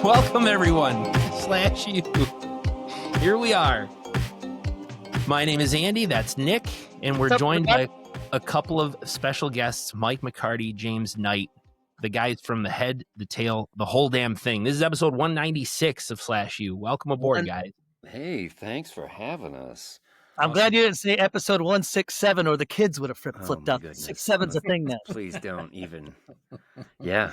Welcome, everyone. SlashU. Here we are. My name is Andy. That's Nick. And we're joined by a couple of special guests, Mike McCarty, James Knight, the guys from the head, the tail, the whole damn thing. This is episode 196 of SlashU. Welcome aboard, guys. Hey, thanks for having us. I'm glad you didn't say episode 167 or the kids would have flipped out. 67's a thing now. Please don't even. Yeah.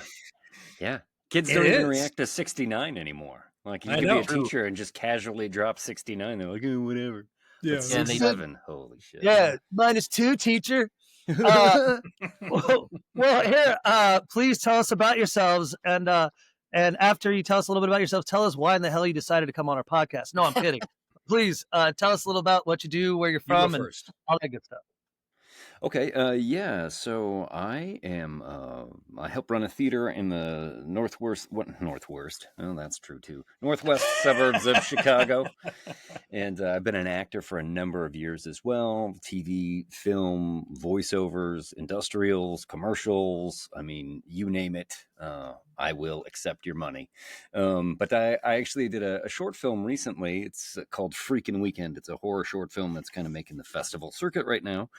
Kids don't even react to 69 anymore. Like, you can be a teacher and just casually drop 69. They're like, oh, whatever. Yeah, 67. Holy shit. Yeah, -2, teacher. Well, here, please tell us about yourselves. And after you tell us a little bit about yourselves, tell us why in the hell you decided to come on our podcast. No, I'm kidding. Please tell us a little about what you do, where you're from, and all that good stuff. Okay, so I am, I help run a theater in the northwest, oh, that's true too, northwest suburbs of Chicago, and I've been an actor for a number of years as well, TV, film, voiceovers, industrials, commercials, I mean, you name it, I will accept your money. But I actually did a short film recently. It's called Freakin' Weekend. It's a horror short film that's kind of making the festival circuit right now.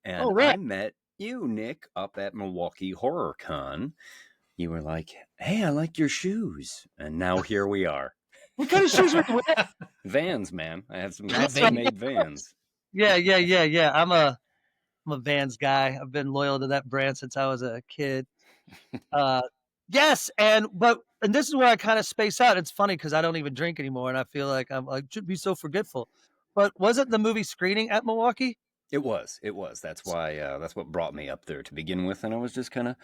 And I met you, Nick, up at Milwaukee Horror Con. You were like, hey, I like your shoes. And now here we are. What kind of shoes were you wearing? Vans, man. I have some custom-made Vans. Yeah. I'm a Vans guy. I've been loyal to that brand since I was a kid. Yes, and this is where I kind of space out. It's funny because I don't even drink anymore, and I feel like I should be so forgetful. But wasn't the movie screening at Milwaukee? It was. That's why. That's what brought me up there to begin with, and I was just kind of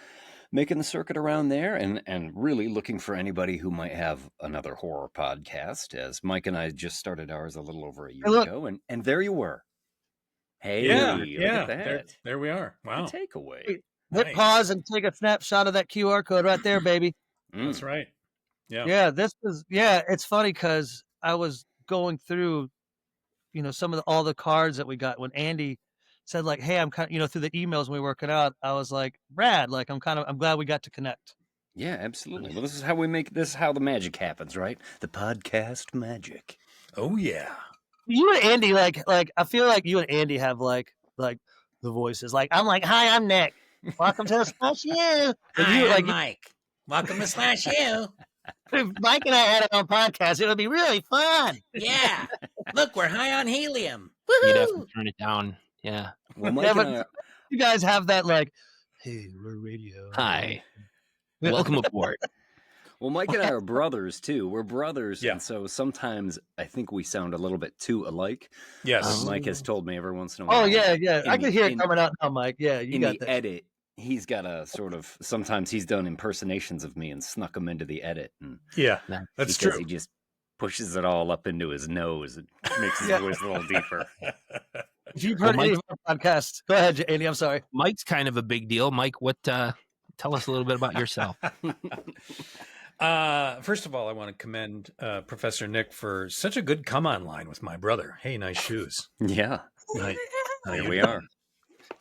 making the circuit around there, and really looking for anybody who might have another horror podcast. As Mike and I just started ours a little over a year ago, and there you were. Hey, look at that. There we are. Wow. Takeaway. Hit pause and take a snapshot of that QR code right there, baby. That's right. Yeah. It's funny because I was going through, some of all the cards that we got when Andy said like, hey, I'm kind of, through the emails when we were working out, I was like, rad. Like, I'm glad we got to connect. Yeah, absolutely. Well, this is how the magic happens, right? The podcast magic. Oh yeah. You and Andy, like, I feel like you and Andy have like the voices. Like, I'm like, hi, I'm Nick. Welcome to SlashU. Hi, I'm Mike. Welcome to SlashU. If Mike and I had it on podcast, it would be really fun. Yeah. Look, we're high on helium. Woo-hoo! You'd have to turn it down. Yeah. Well, Mike you guys have that like, hey, we're radio. Hi. Welcome aboard. Well, Mike and I are brothers too. We're brothers, and so sometimes I think we sound a little bit too alike. Yes. Mike has told me every once in a while. Oh yeah. I can hear it coming out now, Mike. Yeah, you got that. Edit. He's got a sort of, sometimes he's done impersonations of me and snuck them into the edit. And that's true. He just pushes it all up into his nose and makes his voice a little deeper. If you've heard any of our podcasts, go ahead, Andy. I'm sorry. Mike's kind of a big deal. Mike, tell us a little bit about yourself. First of all, I want to commend Professor Nick for such a good come-on line with my brother. Hey, nice shoes. Yeah. Here we are.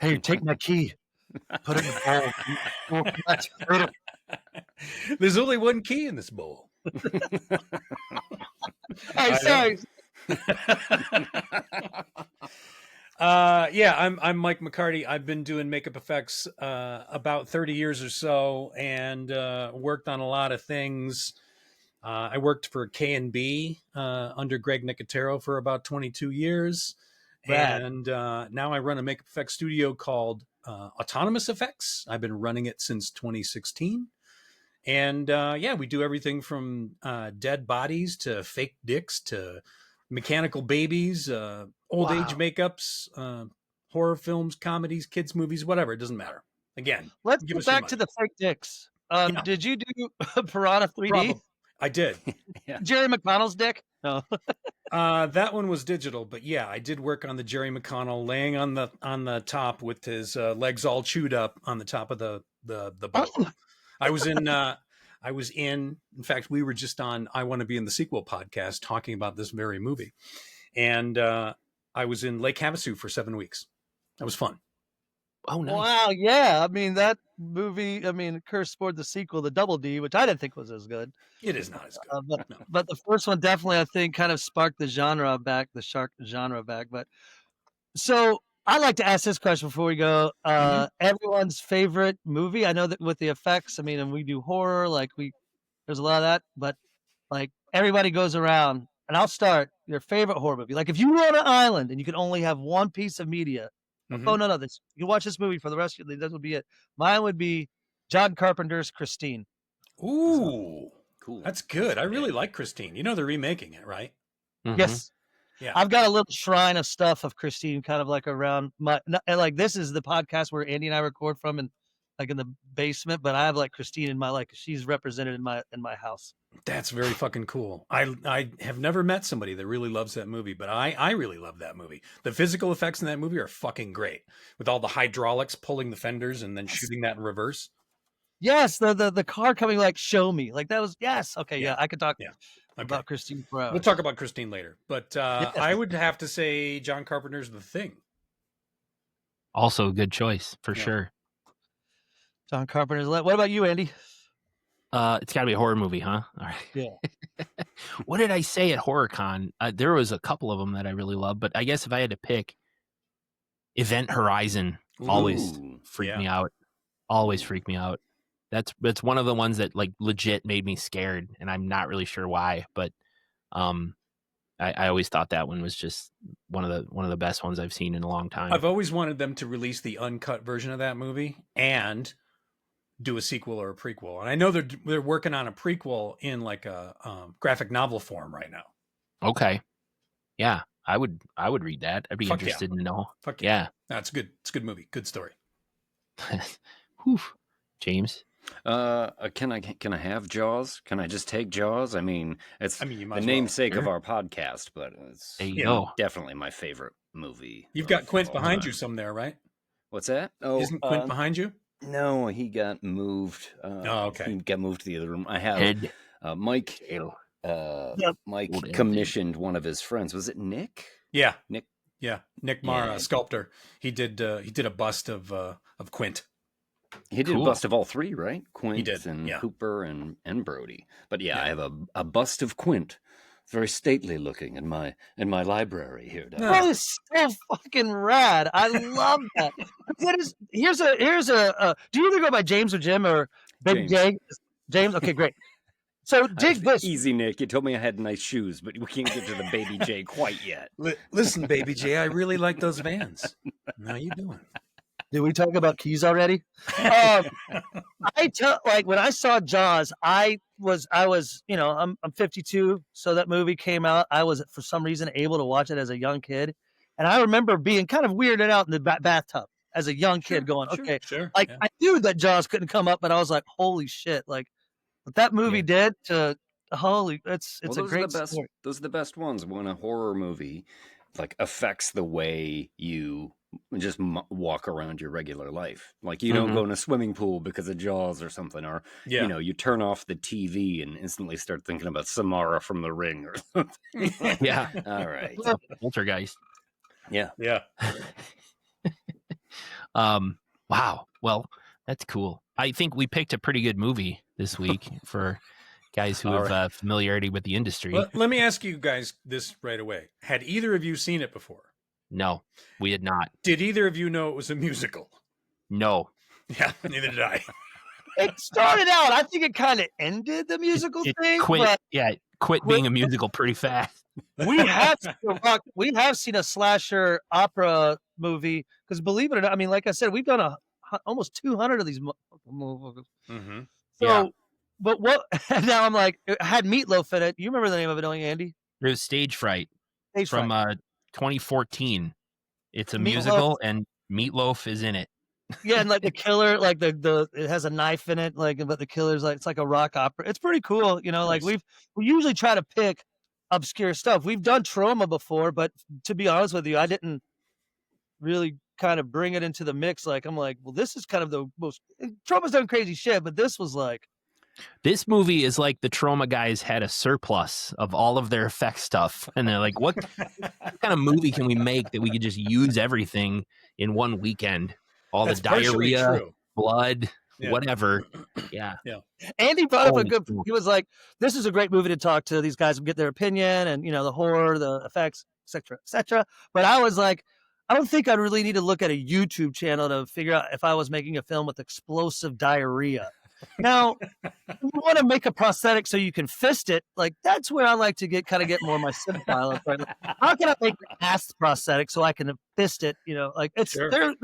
Hey, take my key. Put it in the bowl. There's only one key in this bowl. Hey, sorry. I'm Mike McCarty. I've been doing makeup effects about 30 years or so, and worked on a lot of things. I worked for K&B under Greg Nicotero for about 22 years. Rad. And now I run a makeup effects studio called Autonomous Effects. I've been running it since 2016. And we do everything from dead bodies to fake dicks to mechanical babies, old age makeups, horror films, comedies, kids movies, whatever. It doesn't matter. Again, let's get back to the fake dicks. Did you do Piranha 3D? Problem. I did. Jerry McConnell's dick? No. That one was digital, but yeah, I did work on the Jerry McConnell laying on the top with his legs all chewed up on the top of the boat. I was in fact, we were just on I Want to Be in the Sequel podcast talking about this very movie. And I was in Lake Havasu for 7 weeks. That was fun. Oh, nice. Wow, yeah. I mean, that movie, Curse Sport, the sequel, the Double D, which I didn't think was as good. It is not as good. No. But the first one definitely, I think, kind of sparked the shark genre back. But so I like to ask this question before we go. Everyone's favorite movie. I know that with the effects, and we do horror, there's a lot of that, but like everybody goes around, and I'll start your favorite horror movie. Like if you were on an island and you could only have one piece of media. Oh no, you watch this movie for the rest of your life. That would be it. Mine would be John Carpenter's Christine. Ooh, cool. That's good. I really like Christine. You know they're remaking it, right? Yes. Yeah. I've got a little shrine of stuff of Christine kind of like around this is the podcast where Andy and I record from and like in the basement, but I have like Christine in my she's represented in my house. That's very fucking cool. I have never met somebody that really loves that movie, but I really love that movie. The physical effects in that movie are fucking great with all the hydraulics pulling the fenders and then shooting that in reverse. Yes, the car coming show me. That was yes. Okay, yeah, I could talk about Christine for hours. We'll talk about Christine later. But I would have to say John Carpenter's The Thing. Also a good choice for sure. John Carpenter's. What about you, Andy? It's got to be a horror movie, huh? All right. Yeah. What did I say at HorrorCon? There was a couple of them that I really loved, but I guess if I had to pick, Event Horizon always freaked me out. Always freaked me out. That's one of the ones that legit made me scared, and I'm not really sure why, but I always thought that one was just one of the best ones I've seen in a long time. I've always wanted them to release the uncut version of that movie and do a sequel or a prequel. And I know they're working on a prequel in a graphic novel form right now. Okay. Yeah, I would read that. I'd be interested to know. Fuck yeah. That's good. It's a good movie. Good story. Whew. James? Can I have Jaws? Can I just take Jaws? It's the namesake of our podcast, but it's definitely my favorite movie. You've got Quint behind you some there, right? What's that? Oh, isn't Quint behind you? No, he got moved. Okay. He got moved to the other room. I have Mike. Mike commissioned one of his friends. Was it Nick? Yeah, Nick. Yeah, Nick Mara, sculptor. He did a bust of Quint. He did a bust of all three, right? Quint he did, and Cooper and Brody. But I have a bust of Quint. It's very stately looking in my library here. That is so fucking rad. I love that. Here's a. Do you either go by James or Jim or Big J? James. Okay, great. So dig this. Easy, Nick. You told me I had nice shoes, but we can't get to the Baby J quite yet. Listen, Baby J, I really like those Vans. How you doing? Did we talk about keys already? When I saw Jaws, I was, I'm 52, so that movie came out. I was for some reason able to watch it as a young kid, and I remember being kind of weirded out in the bathtub as a young kid, going, "Okay, I knew that Jaws couldn't come up, but I was like, holy shit, what that movie did to it's a great story. Those are the best ones when a horror movie affects the way you just walk around your regular life. You don't go in a swimming pool because of Jaws or something, or you turn off the TV and instantly start thinking about Samara from The Ring or something. Yeah. All right. Poultrygeist. Yeah. Wow. Well, that's cool. I think we picked a pretty good movie this week for guys who have familiarity with the industry. Let me ask you guys this right away. Had either of you seen it before? No, we had not. Did either of you know it was a musical? No. Yeah, neither did I. It started out, I think it kind of ended the musical thing. Quit being a musical pretty fast. We have seen a slasher opera movie, because believe it or not, like I said, we've done almost 200 of these movies. Mm-hmm. So, but what? Now I'm like, it had Meatloaf in it. You remember the name of it, don't you, Andy? It was Stage Fright from 2014. It's a Meatloaf. musical, and Meatloaf is in it. Yeah, and the killer, it has a knife in it, but the killer's it's like a rock opera. It's pretty cool, nice. We usually try to pick obscure stuff. We've done Troma before, but to be honest with you, I didn't really kind of bring it into the mix. I'm like, well, this is kind of the most. Troma's done crazy shit, but this was This movie is like the Troma guys had a surplus of all of their effect stuff. And they're like, what kind of movie can we make that we could just use everything in one weekend? all That's the partially diarrhea, true. blood, Yeah. whatever. Yeah. Andy brought up a Holy good. cool. He was like, "This is a great movie to talk to these guys and get their opinion, and the horror, the effects, etc., etc." But I was like, I don't think I really need to look at a YouTube channel to figure out if I was making a film with explosive diarrhea. Now, if you want to make a prosthetic so you can fist it, like that's where I like to get more of my cinephile. Right? Like, how can I make an ass prosthetic so I can fist it? Like it's Sure. there.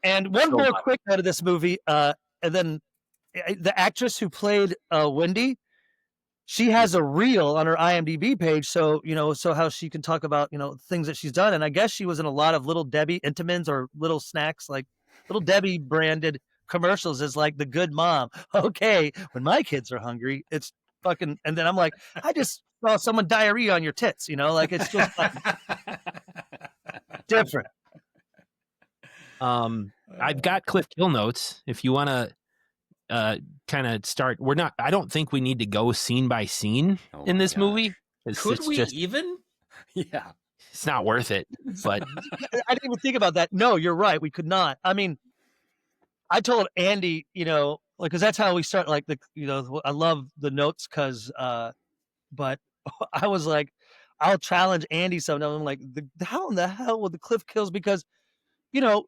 And one more quick out of this movie, and then the actress who played Wendy, she has a reel on her IMDb page, so so how she can talk about things that she's done. And I guess she was in a lot of Little Debbie Intamins or Little Snacks, like Little Debbie branded commercials as like the good mom. Okay, when my kids are hungry, it's fucking. And then I'm like, I just saw someone diarrhea on your tits, like it's just different. I've got Cliff Kill notes if you want to kind of start. I don't think we need to go scene by scene in this movie. Could we even? Yeah. It's not worth it. But I didn't even think about that. No, you're right. We could not. I mean, I told Andy, because that's how we start. Like I love the notes but I was like, I'll challenge Andy sometime. I'm like, how in the hell would the Cliff Kills? Because, well,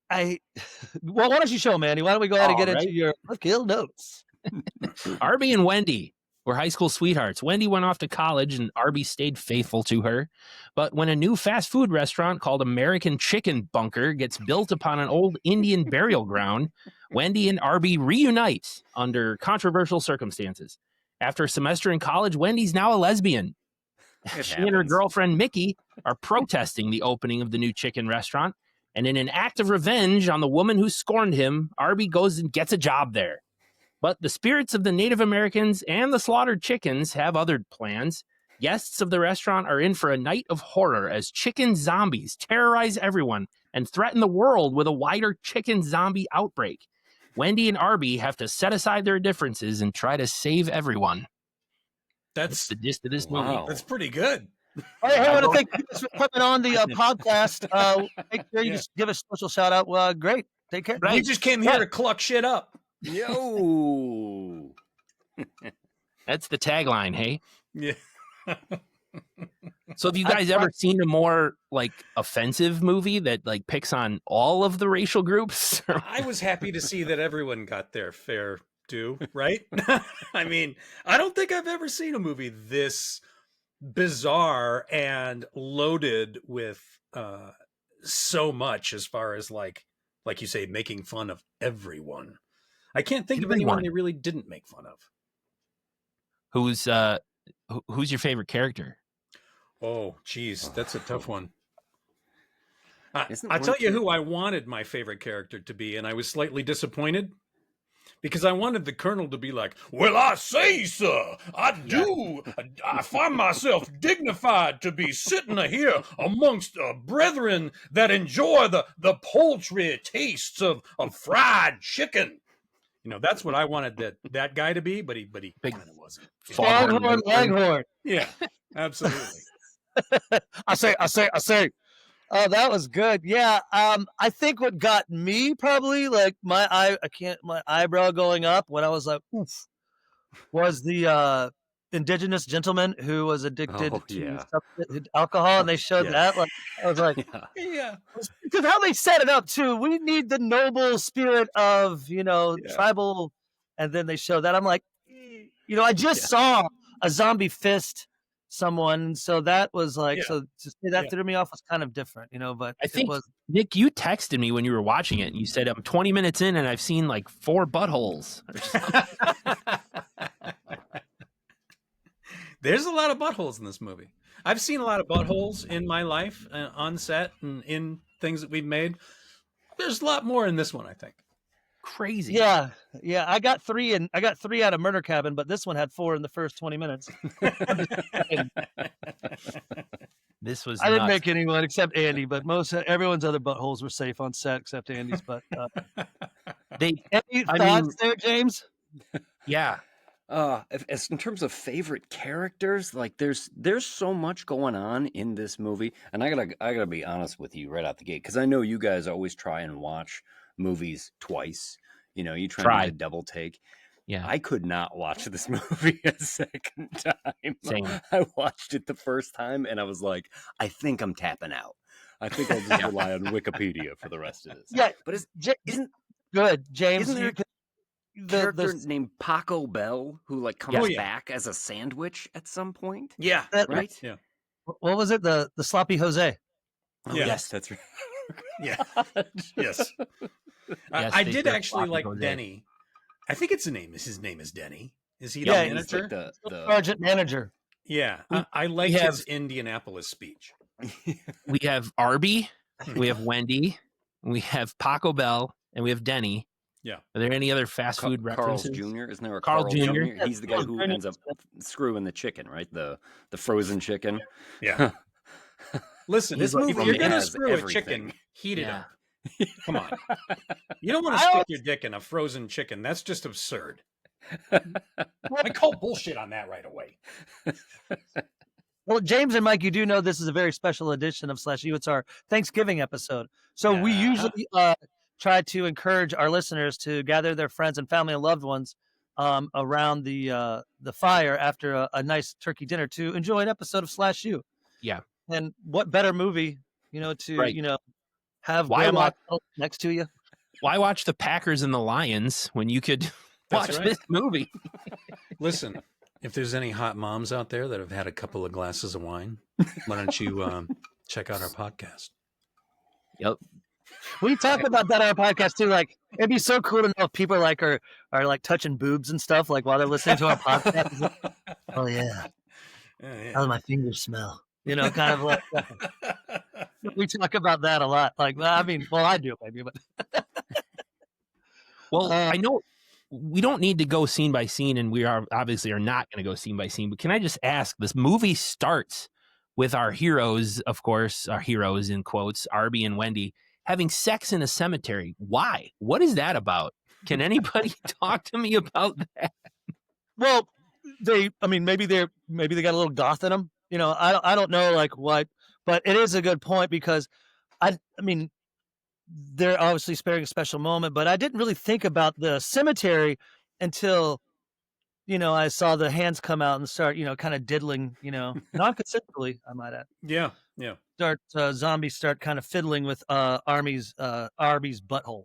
why don't you show him, Andy? Why don't we go ahead and get into your Cliff Kill notes? Arby and Wendy were high school sweethearts. Wendy went off to college and Arby stayed faithful to her. But when a new fast food restaurant called American Chicken Bunker gets built upon an old Indian burial ground, Wendy and Arby reunite under controversial circumstances. After a semester in college, Wendy's now a lesbian. She and her girlfriend Mickey are protesting the opening of the new chicken restaurant. And in an act of revenge on the woman who scorned him, Arby goes and gets a job there. But the spirits of the Native Americans and the slaughtered chickens have other plans. Guests of the restaurant are in for a night of horror as chicken zombies terrorize everyone and threaten the world with a wider chicken zombie outbreak. Wendy and Arby have to set aside their differences and try to save everyone. That's the gist of this movie. That's pretty good. Hey, I want to thank you for coming on the podcast. Make sure you just give a special shout out. Well, great. Take care. We just came here to cluck shit up. Yo. That's the tagline, hey? Yeah. So have you guys ever seen a more like offensive movie that like picks on all of the racial groups? I was happy to see that everyone got their fair due, right? I mean, I don't think I've ever seen a movie this bizarre and loaded with so much as far as like you say, making fun of everyone. I can't think of anyone they really didn't make fun of. Who's your favorite character? Oh, geez, that's a tough one. I'll tell you who I wanted my favorite character to be, and I was slightly disappointed because I wanted the Colonel to be like, well, I say, sir, I do. I find myself dignified to be sitting here amongst brethren that enjoy the poultry tastes of fried chicken. That's what I wanted that guy to be, but he kind of wasn't. Langhorn. Yeah, absolutely. I say. Oh, that was good. Yeah. I think what got me probably like my eyebrow going up when I was like, oof, was the indigenous gentleman who was addicted to alcohol, and they showed that. Like, I was like, yeah, because how they set it up too. We need the noble spirit of tribal, and then they show that. I'm like, I just saw a zombie fist someone, so that was like, so to say that threw me off was kind of different, but I think Nick, you texted me when you were watching it and you said I'm 20 minutes in and I've seen like 4 buttholes. There's a lot of buttholes in this movie. I've seen a lot of buttholes in my life on set and in things that we've made. There's a lot more in this one, I think. Crazy. Yeah. I got 3 out of Murder Cabin, but this one had 4 in the first 20 minutes. This was. I didn't make anyone except Andy, but everyone's other buttholes were safe on set except Andy's. But any thoughts there, James? Yeah. As in terms of favorite characters, like there's so much going on in this movie, and I gotta be honest with you right out the gate, because I know you guys always try and watch movies twice. You know, you try and do the double take. Yeah. I could not watch this movie a second time. Same. I watched it the first time, and I was like, I think I'm tapping out. I think I'll just rely on Wikipedia for the rest of this. Yeah, but isn't good, James? Isn't there character the named Paco Bell who like comes back as a sandwich at some point? Yeah. Right? Yeah. what was it? The sloppy Jose. Oh, Yeah. yes, that's right. Yeah. Yes. Yes, I they did did actually Sloppy like Jose. Denny. I think it's a name. His name is Denny. Is he the Yeah, He's manager? like the Sergeant manager. Yeah. I like his Indianapolis speech. We have Arby, we have Wendy, we have Paco Bell, and we have Denny. Yeah. Are there any other fast food Carl's references? Jr. Isn't there a Carl Carl Jr.? Jr.? He's the guy who ends up screwing the chicken, right? The frozen chicken. Yeah. Listen, This if movie you're gonna has screw a everything. chicken, heat it Yeah. up. Come on. You don't want to stick your dick in a frozen chicken. That's just absurd. I call bullshit on that right away. Well, James and Mike, you do know this is a very special edition of SlashU. It's our Thanksgiving episode. So we Yeah. usually try to encourage our listeners to gather their friends and family and loved ones around the fire after a nice turkey dinner to enjoy an episode of SlashU. Yeah. And what better movie, to Right. have Why grandma watch- next to you? Why watch the Packers and the Lions when you could That's watch right. this movie? Listen, if there's any hot moms out there that have had a couple of glasses of wine, why don't you check out our podcast? Yep. We talked about that on our podcast too. Like, it'd be so cool to know if people are like touching boobs and stuff, like while they're listening to our podcast. It's like, oh yeah, how do my fingers smell? Kind of like we talk about that a lot. Like, I mean, well, I do maybe, but Well, I know we don't need to go scene by scene, and we are obviously are not going to go scene by scene. But can I just ask? This movie starts with our heroes, of course, our heroes in quotes, Arby and Wendy, having sex in a cemetery. Why? What is that about? Can anybody talk to me about that? well, maybe they got a little goth in them. I don't know like what, but it is a good point because I mean, they're obviously sparing a special moment, but I didn't really think about the cemetery until, I saw the hands come out and start, kind of diddling, non-consensually, I might add. Yeah. Zombies start kind of fiddling with Arby's butthole.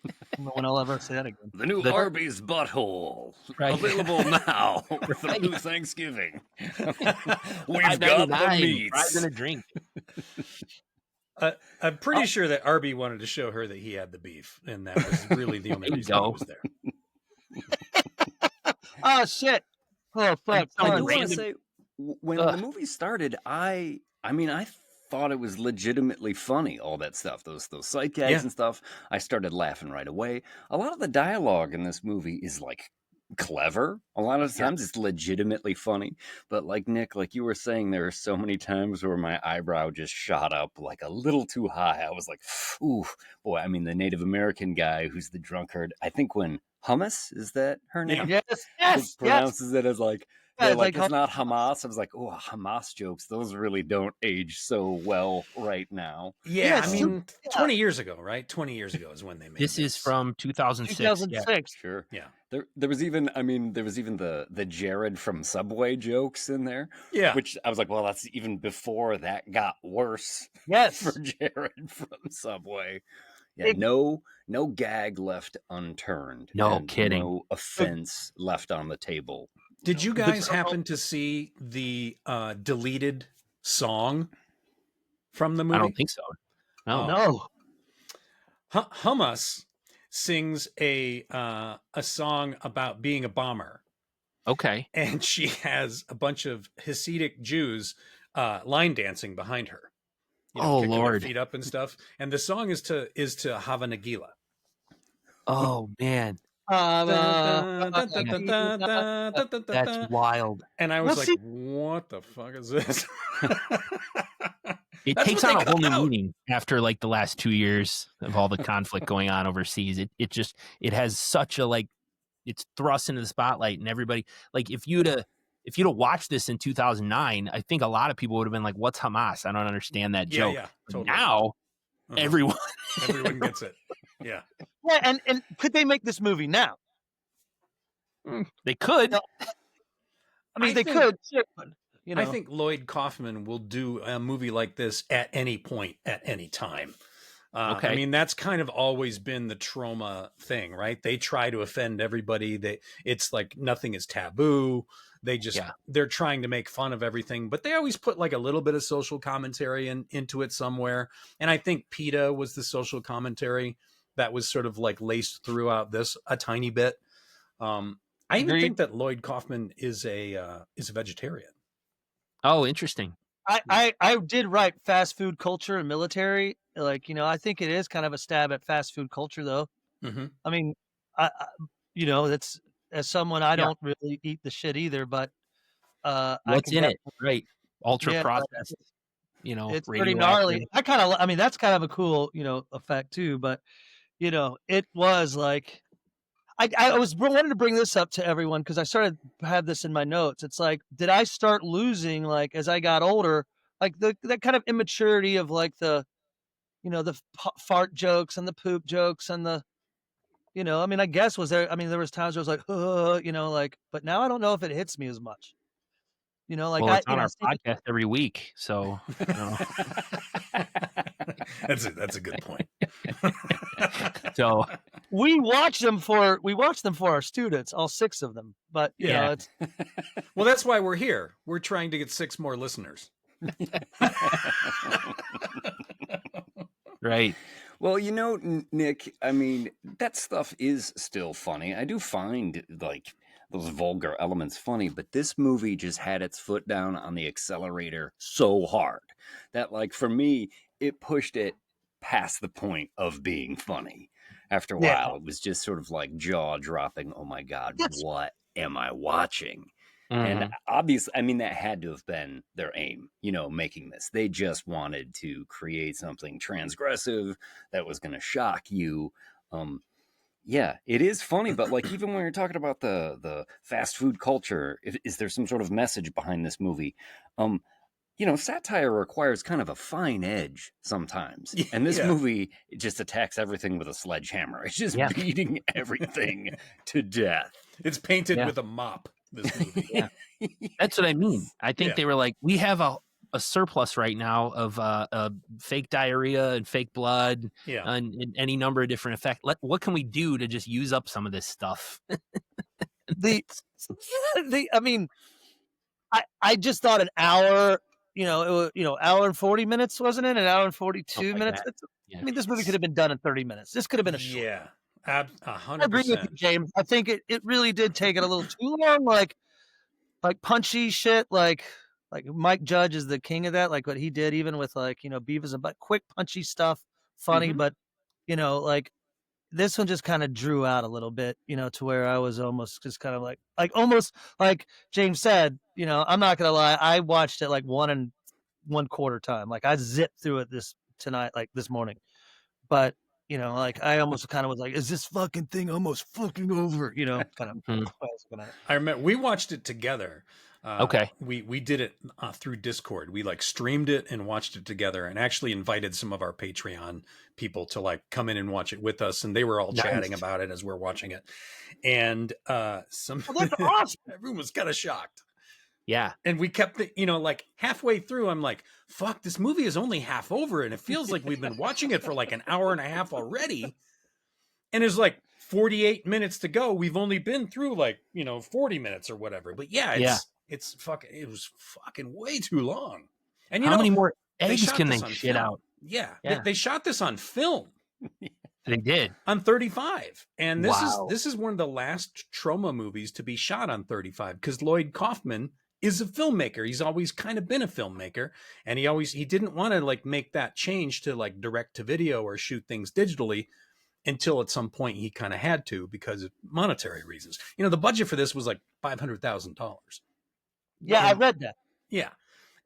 I don't know when I'll ever say that again. The new Arby's butthole. Right. Available now for the new Thanksgiving. We've got the $5.99, meats. fries and a drink. I'm pretty sure that Arby wanted to show her that he had the beef, and that was really the only There you reason he go. was there. Oh shit! Oh fuck! I do Random- want to say, when the movie started, I thought it was legitimately funny. All that stuff, those sight gags Yeah. and stuff. I started laughing right away. A lot of the dialogue in this movie is like clever. A lot of times it's legitimately funny. But like Nick, like you were saying, there are so many times where my eyebrow just shot up like a little too high. I was like, ooh, boy. I mean, the Native American guy who's the drunkard. I think when Hummus, is that her name? Yes. Pronounces it as like, Yeah, they're it's like, like it's not Hamas. I was like, oh, Hamas jokes. Those really don't age so well right now. Yeah, Yeah, I mean, 20 years ago, right? 20 years ago is when they made This is from 2006. Yeah. 2006. Sure. Yeah. There was even the Jared from Subway jokes in there. Yeah. Which I was like, well, that's even before that got worse Yes. for Jared from Subway. Yeah, It- no gag left unturned. No and kidding. No offense left on the table. Did you guys happen to see the deleted song from the movie? I don't think so. No. No. Hummus sings a song about being a bomber, Okay. and she has a bunch of Hasidic Jews line dancing behind her. Oh, kicking their Lord. feet up and stuff. And the song is to Hava Nagila. Oh man, that's wild. And I was Well, like, see- what the fuck is this? It That's takes what on they a whole new cut out. meaning after like the last 2 years of all the conflict going on overseas. It has such a like it's thrust into the spotlight, and everybody, like, if you'd have watched this in 2009, I think a lot of people would have been like, "What's Hamas? I don't understand that joke." Yeah, totally. Now, everyone gets it. Yeah. Yeah, and could they make this movie now? They could. No. I mean, they could. But, you know. I think Lloyd Kaufman will do a movie like this at any point, at any time. Okay. I mean, that's kind of always been the Troma thing, right? They try to offend everybody. It's like nothing is taboo. They're trying to make fun of everything, but they always put like a little bit of social commentary into it somewhere. And I think PETA was the social commentary that was sort of like laced throughout this a tiny bit. I even think that Lloyd Kaufman is a vegetarian. Oh, interesting. I did write fast food culture and military. Like, you know, I think it is kind of a stab at fast food culture, though. Mm-hmm. I mean, you know, that's, as someone, I don't really eat the shit either, but what's in it? Right. Ultra processed, you know, it's pretty gnarly. I mean, that's kind of a cool, you know, effect too, but you know, it was like, I was wanting to bring this up to everyone because I started to have this in my notes. It's like, did I start losing, like, as I got older, like that kind of immaturity of like the, you know, the fart jokes and the poop jokes and the, you know, I mean, I guess there was times where I was like, you know, like, but now I don't know if it hits me as much. You know, like, well, it's on our podcast every week, so you know. That's a good point. So we watch them for our students, all 6 of them. But you know, it's well, that's why we're here. We're trying to get 6 more listeners. Right. Well, you know, Nick, I mean, that stuff is still funny. I do find like those vulgar elements funny, but this movie just had its foot down on the accelerator so hard that, like, for me, it pushed it past the point of being funny. After a while, it was just sort of like jaw dropping. Oh my God, what am I watching? Mm-hmm. And obviously, I mean, that had to have been their aim, you know, making this. They just wanted to create something transgressive that was going to shock you. Yeah, it is funny, but like, even when you're talking about the fast food culture, is there some sort of message behind this movie? You know, satire requires kind of a fine edge sometimes. And this movie, it just attacks everything with a sledgehammer. It's just beating everything to death. It's painted with a mop, this movie. That's what I mean. I think they were like, we have a surplus right now of fake diarrhea and fake blood and any number of different effects. What can we do to just use up some of this stuff? I mean, I just thought an hour, you know, it was, you know, hour and 40 minutes, wasn't it? An hour and 42 minutes. I mean, this movie could have been done in 30 minutes. This could have been a short. Yeah, 100%. I agree with you, James. I think it really did take it a little too long. Like punchy shit, like Mike Judge is the king of that. Like what he did, even with like, you know, Beavis and Butt, quick punchy stuff, funny, but you know, like this one just kind of drew out a little bit, you know, to where I was almost just kind of like almost like James said, you know, I'm not gonna lie, I watched it like 1 1/4 time. Like I zipped through it this morning, but you know, like I almost kind of was like, is this fucking thing almost fucking over? You know, kind of. I remember we watched it together. Okay. We did it through Discord. We like streamed it and watched it together, and actually invited some of our Patreon people to like come in and watch it with us, and they were all chatting about it as we're watching it. And that's awesome. Everyone was kind of shocked. Yeah. And we kept you know, like halfway through, I'm like, fuck, this movie is only half over, and it feels like we've been watching it for like an hour and a half already. And it's like 48 minutes to go. We've only been through like, you know, 40 minutes or whatever. But it was fucking way too long. And you know, how many more eggs can they shit out? Yeah. They shot this on film. They did. On 35. And this is one of the last Troma movies to be shot on 35, because Lloyd Kaufman is a filmmaker. He's always kind of been a filmmaker, and he didn't want to like make that change to like direct to video or shoot things digitally until at some point he kind of had to, because of monetary reasons. You know, the budget for this was like $500,000. Yeah, I read that. Yeah.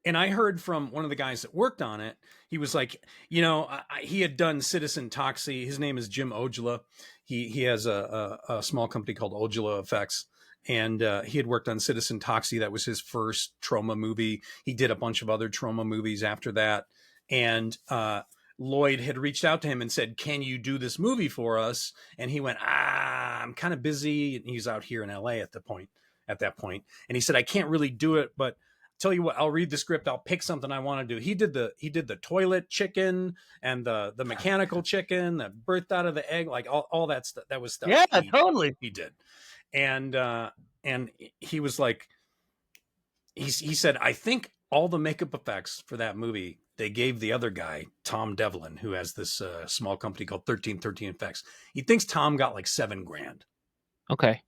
And I heard from one of the guys that worked on it. He was like, he had done Citizen Toxie. His name is Jim Ojala. He has a small company called Ojala Effects. And he had worked on Citizen Toxie. That was his first Troma movie. He did a bunch of other Troma movies after that. And Lloyd had reached out to him and said, can you do this movie for us? And he went, I'm kind of busy. And he's out here in LA at that point. And he said, I can't really do it, but tell you what, I'll read the script. I'll pick something I want to do. He did the toilet chicken and the mechanical chicken that birthed out of the egg, like all that stuff. That was stuff. Yeah, totally. He did. And he was like, he said, I think all the makeup effects for that movie, they gave the other guy, Tom Devlin, who has this small company called 1313 Effects. He thinks Tom got like $7,000. Okay.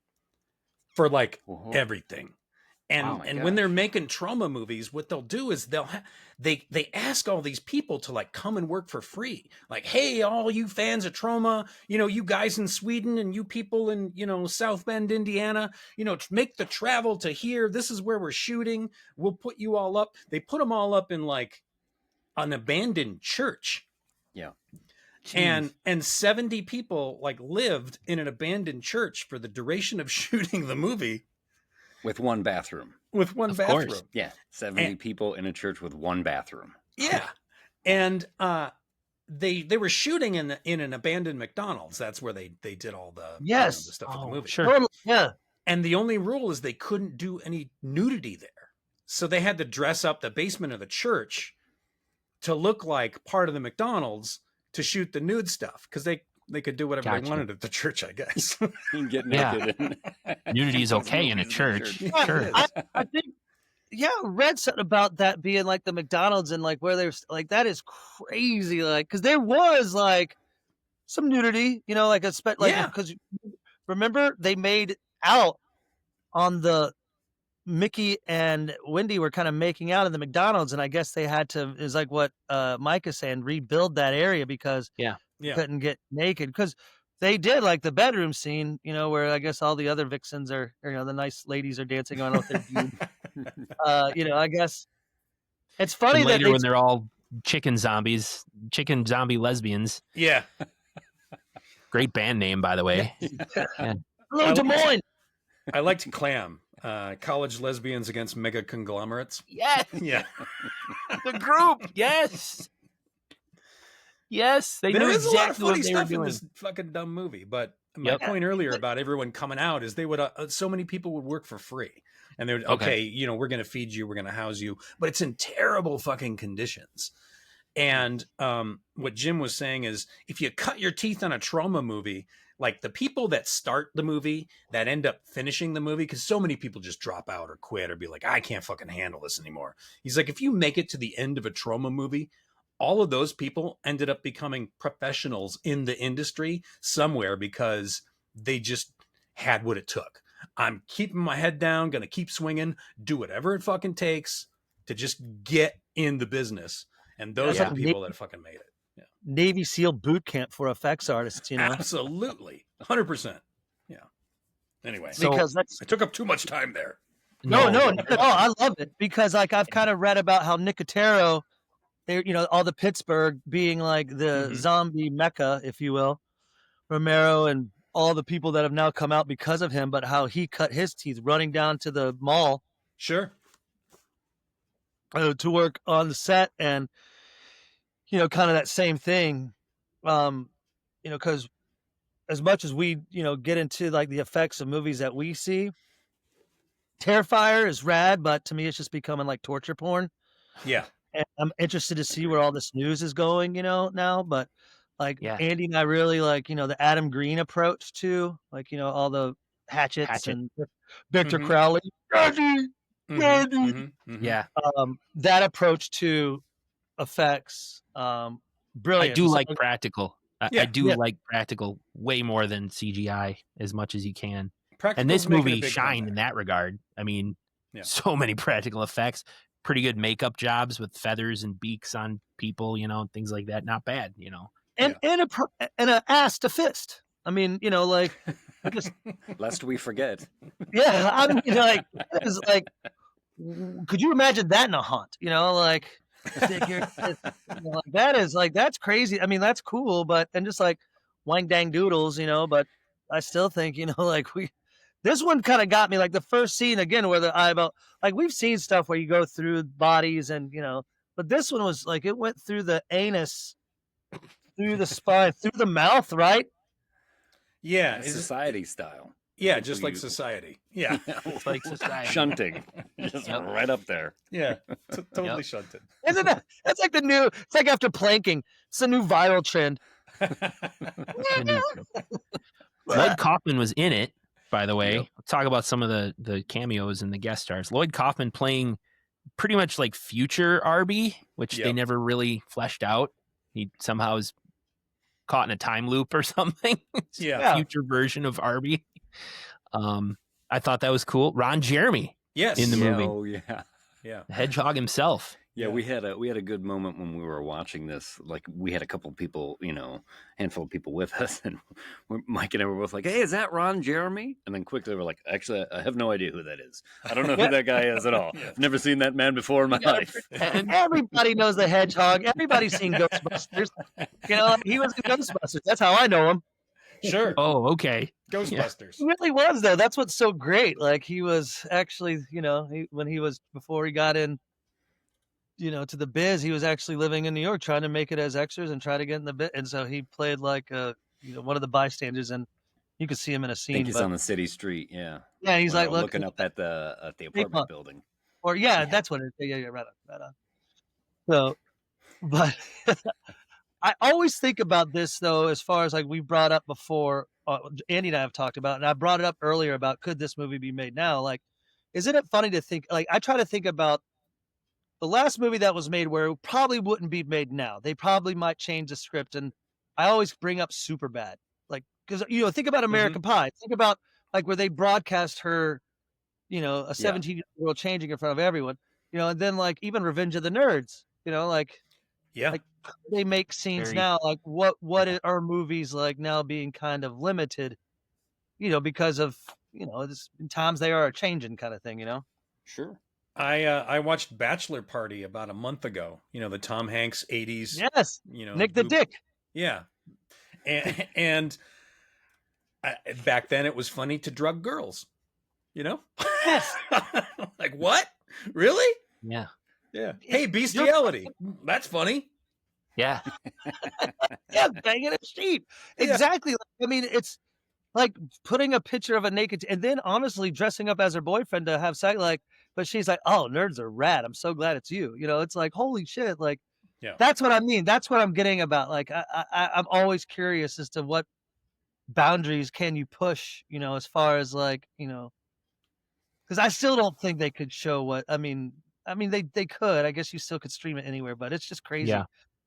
For like everything. And when gosh. they're making Troma movies, what they'll do is they ask all these people to like come and work for free. Like, hey, all you fans of Troma, you guys in Sweden and you people in, South Bend, Indiana, make the travel to here. This is where we're shooting. We'll put you all up. They put them all up in like an abandoned church. Yeah. And 70 people like lived in an abandoned church for the duration of shooting the movie. With one bathroom. With one Of bathroom. course. Yeah. 70 people in a church with one bathroom. Yeah. And they were shooting in an abandoned McDonald's. That's where they did all the, the stuff for the movie. Sure. Totally, yeah. And the only rule is they couldn't do any nudity there. So they had to dress up the basement of the church to look like part of the McDonald's to shoot the nude stuff. Because they could do whatever they wanted at the church, I guess. You can get naked. Nudity is okay in a church. Sure. I think, I read something about that being like the McDonald's and like where there's like, that is crazy. Like, cause there was like some nudity, like because remember they made out on the Mickey and Wendy were kind of making out in the McDonald's. And I guess they had to, is like what Mike is saying, rebuild that area because couldn't get naked because they did like the bedroom scene, where I guess all the other vixens are, the nice ladies are dancing on with their view. I guess it's funny And that later when they're all chicken zombie lesbians. Yeah. Great band name, by the way. Hello, Des Moines. I liked Clam. College lesbians against mega conglomerates. Yes. Yeah. The group. Yes. Yes, they knew is exactly a lot of funny what they were stuff in doing. this fucking dumb movie. But my point earlier about everyone coming out is they would so many people would work for free, and they would we're going to feed you, we're going to house you, but it's in terrible fucking conditions. And what Jim was saying is, if you cut your teeth on a Troma movie, like the people that start the movie that end up finishing the movie, because so many people just drop out or quit or be like, I can't fucking handle this anymore. He's like, if you make it to the end of a Troma movie, all of those people ended up becoming professionals in the industry somewhere because they just had what it took. I'm keeping my head down, going to keep swinging, do whatever it fucking takes to just get in the business. And those are the people that fucking made it. Yeah. Navy SEAL boot camp for effects artists, Absolutely. 100%. Yeah. Anyway, because I took up too much time there. No, I love it because like I've kind of read about how Nicotero, they, all the Pittsburgh being like the zombie mecca, if you will, Romero and all the people that have now come out because of him, but how he cut his teeth running down to the mall. Sure. To work on the set and, kind of that same thing, because as much as we, get into like the effects of movies that we see, Terrifier is rad, but to me, it's just becoming like torture porn. Yeah. And I'm interested to see where all this news is going, now, but like Andy and I really like, the Adam Green approach to like, all the hatchets and Victor Crowley. Yeah. That approach to effects, brilliant. I do like practical. I do like practical way more than CGI as much as you can. And this movie shined in that regard. I mean, so many practical effects, pretty good makeup jobs with feathers and beaks on people, things like that. Not bad, And an ass to fist. I mean, just lest we forget. Yeah, I mean, like it was like could you imagine that in a haunt? You know, like, like that is like, that's crazy. I mean, that's cool, but and just like wang dang doodles, you know. But I still think, you know, like this one kind of got me. Like the first scene again, where the eyeball, like we've seen stuff where you go through bodies and you know, but this one was like it went through the anus, through the spine, through the mouth, right? Yeah, Society style. Yeah, just like Society. Yeah, It's like Society. Shunting, just right up there. Yeah, totally shunted. Isn't that? That's like the new. It's like after planking. It's a new viral trend. Lloyd Kaufman was in it, by the way. Yep. Let's talk about some of the cameos and the guest stars. Lloyd Kaufman playing pretty much like future Arby, which they never really fleshed out. He somehow is caught in a time loop or something. Future version of Arby. I thought that was cool. Ron Jeremy, in the movie. Oh yeah, the hedgehog himself. Yeah, we had a good moment when we were watching this. Like we had a couple people, you know, handful of people with us, and Mike and I were both like, "Hey, is that Ron Jeremy?" And then quickly we're like, "Actually, I have no idea who that is. I don't know who that guy is at all. I've never seen that man before in my life." Everybody knows the hedgehog. Everybody's seen Ghostbusters. You know, he was in Ghostbusters. That's how I know him. Sure. Oh, okay. Ghostbusters. He really was, though. That's what's so great. Like he was actually, you know, before he got in, you know, to the biz, he was actually living in New York, trying to make it as extras and try to get in the bit. And so he played like you know, one of the bystanders, and you could see him in a scene. I think he's on the city street. Yeah. Yeah, he's like looking up at the apartment building. Or that's what it is. Yeah, right on. So, but I always think about this though, as far as like we brought up before, Andy and I have talked about, and I brought it up earlier about could this movie be made now? Like, isn't it funny to think? Like, I try to think about the last movie that was made where it probably wouldn't be made now. They probably might change the script, and I always bring up Superbad, like because you know, think about American Pie. Think about like where they broadcast her, you know, a 17-year-old changing in front of everyone, you know, and then like even Revenge of the Nerds, you know, like. Yeah, like they make scenes now. Like what are movies like now being kind of limited, you know, because of you know times they are changing kind of thing, you know. Sure. I watched Bachelor Party about a month ago. You know, the Tom Hanks 80s. Yes. You know, Nick the Dick. Yeah, and back then it was funny to drug girls. You know. Yes. Like what? Really? Yeah. Yeah. Hey, bestiality. That's funny. Yeah. Yeah, banging a sheep. Exactly. I mean, it's like putting a picture of a naked, and then honestly dressing up as her boyfriend to have sex. Like, but she's like, "Oh, nerds are rad. I'm so glad it's you." You know, it's like, holy shit. Like, that's what I mean. That's what I'm getting about. Like, I'm always curious as to what boundaries can you push. You know, as far as like, you know, because I still don't think they could show what I mean, they could. I guess you still could stream it anywhere, but it's just crazy. Yeah.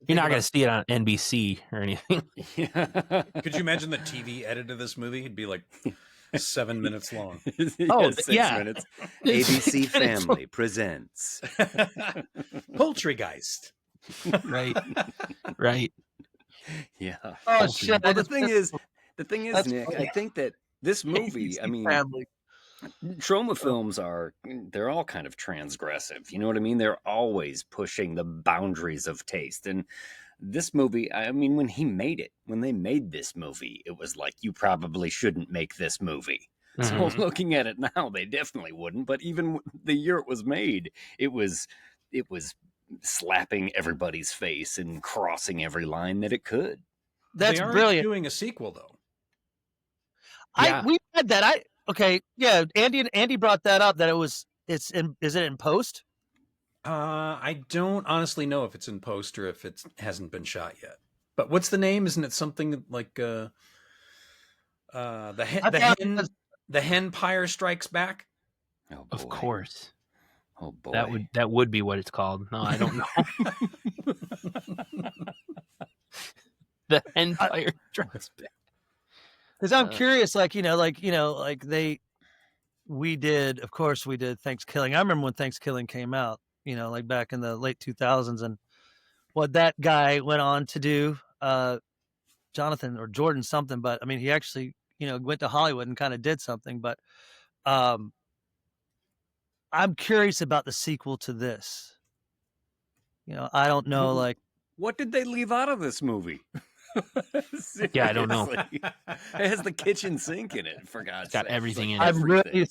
You're not going to see it on NBC or anything. Could you imagine the TV edit of this movie? It'd be like 7 minutes long. 6 minutes. ABC Family presents Poultrygeist. Right. Yeah. Oh shit. Well, the thing is, Nick, funny. I think that this movie, I mean, Troma films they're all kind of transgressive. You know what I mean? They're always pushing the boundaries of taste. And this movie, I mean, when they made this movie, it was like, you probably shouldn't make this movie. So looking at it now, they definitely wouldn't. But even the year it was made, it was slapping everybody's face and crossing every line that it could. That's they aren't brilliant. Doing a sequel though. We had that. Okay, yeah. Andy brought that up. That is it in post? I don't honestly know if it's in post or if it hasn't been shot yet. But what's the name? Isn't it something like the Henpire Strikes Back? Oh, of course. Oh boy. That would be what it's called. No, I don't know. The Henpire Strikes Back. Because I'm curious, we did Thanksgiving. I remember when Thanksgiving came out, you know, like back in the late 2000s, and what that guy went on to do, Jonathan or Jordan something, but I mean, he actually, you know, went to Hollywood and kind of did something. But I I'm curious about the sequel to this. You know, I don't know, like, what did they leave out of this movie? Yeah, I don't know. Seriously. It has the kitchen sink in it, for God's It's got sake. everything in it. I'm really,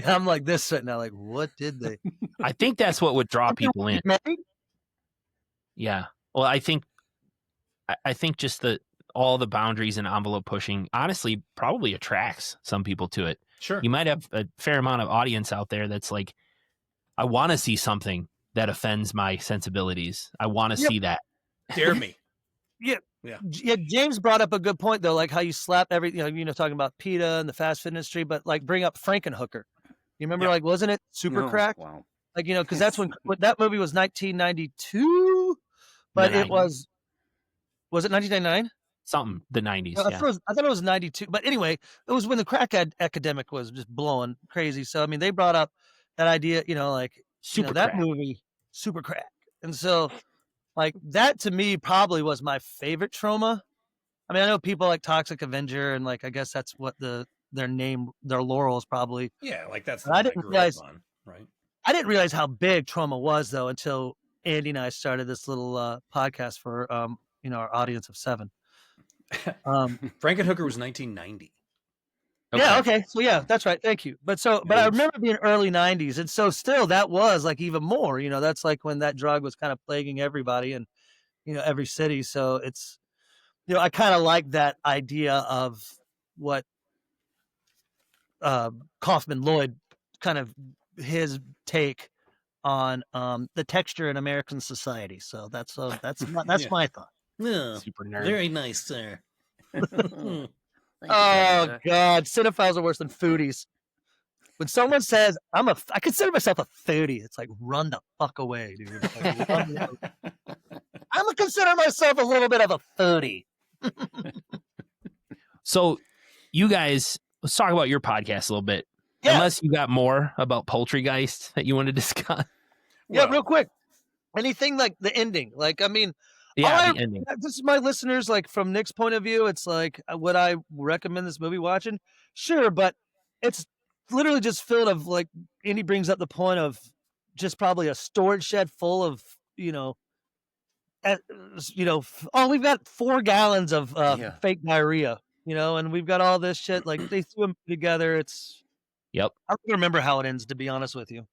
I'm like this right now. Like, what did they? I think that's what would draw people in. Yeah. Well, I think just all the boundaries and envelope pushing, honestly, probably attracts some people to it. Sure. You might have a fair amount of audience out there that's like, I want to see something that offends my sensibilities. I want to see that. Dare me. Yeah. Yeah. James brought up a good point though, like how you slap talking about PETA and the fast food industry, but like bring up Frankenhooker. You remember, like, wasn't it Super Crack? Wow. Like, because that's when that movie was 1992, but it was it 1999? Something, the 90s. I thought it was 92. But anyway, it was when the crack epidemic was just blowing crazy. So, I mean, they brought up that idea, that movie, Super Crack. And so, like, that to me probably was my favorite Troma. I mean, I know people like Toxic Avenger, and like, I guess that's what their laurels probably. Yeah, like that's the I didn't realize, on, right? I didn't realize how big Troma was, though, until Andy and I started this little podcast for, our audience of 7. Frankenhooker was 1990. Okay. Yeah, okay. So yeah, that's right. Thank you. But I remember being early 90s, and so still that was like even more, that's like when that drug was kind of plaguing everybody and every city. So it's I kind of like that idea of what Kaufman Lloyd kind of his take on the texture in American society. So that's my thought. Oh, super nerd. Very nice, sir. Oh God, cinephiles are worse than foodies. When someone says I consider myself a foodie, it's like, run the fuck away, dude. Like, I'm gonna consider myself a little bit of a foodie. So, you guys, let's talk about your podcast a little bit. Yeah. Unless you got more about Poultrygeist that you want to discuss. Yeah, real quick. Anything like the ending? Like, I mean, the ending. This is my listeners, like, from Nick's point of view, it's like, would I recommend this movie watching? Sure, but it's literally just filled of, like, Andy brings up the point of just probably a storage shed full of, we've got 4 gallons of fake diarrhea, and we've got all this shit. Like, they threw them together. It's, yep. I don't remember how it ends, to be honest with you.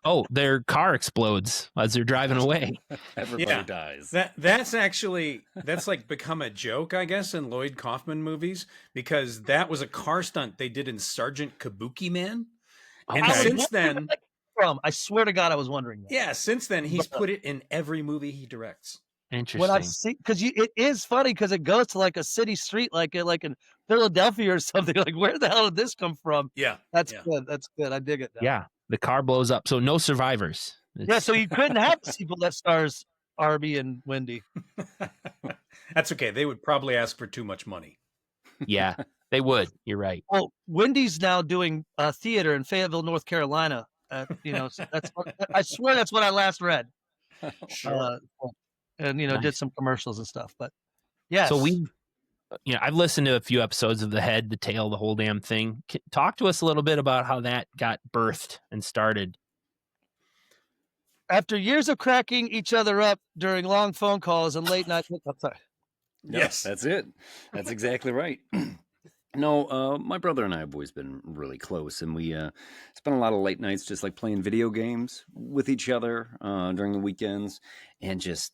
Oh, their car explodes as they're driving away. Everybody dies. That's like become a joke, I guess, in Lloyd Kaufman movies, because that was a car stunt they did in Sergeant Kabuki Man. And since then, I swear to God, I was wondering that. Yeah, since then he's put it in every movie he directs. Interesting. When I see, because it is funny because it goes to like a city street, like in Philadelphia or something. Like, where the hell did this come from? Yeah, that's good. That's good. I dig it now. Yeah, the car blows up, so no survivors. Yeah, so you couldn't have the sequel that stars Arby and Wendy. That's okay. They would probably ask for too much money. Yeah, they would. You're right. Well, Wendy's now doing theater in Fayetteville, North Carolina. So I swear that's what I last read. Sure. And did some commercials and stuff. But yes. So I've listened to a few episodes of The Head, The Tail, the whole damn thing. Talk to us a little bit about how that got birthed and started. After years of cracking each other up during long phone calls and late night. I'm sorry. Yes, that's it. That's exactly right. No, my brother and I have always been really close, and we spent a lot of late nights just like playing video games with each other during the weekends, and just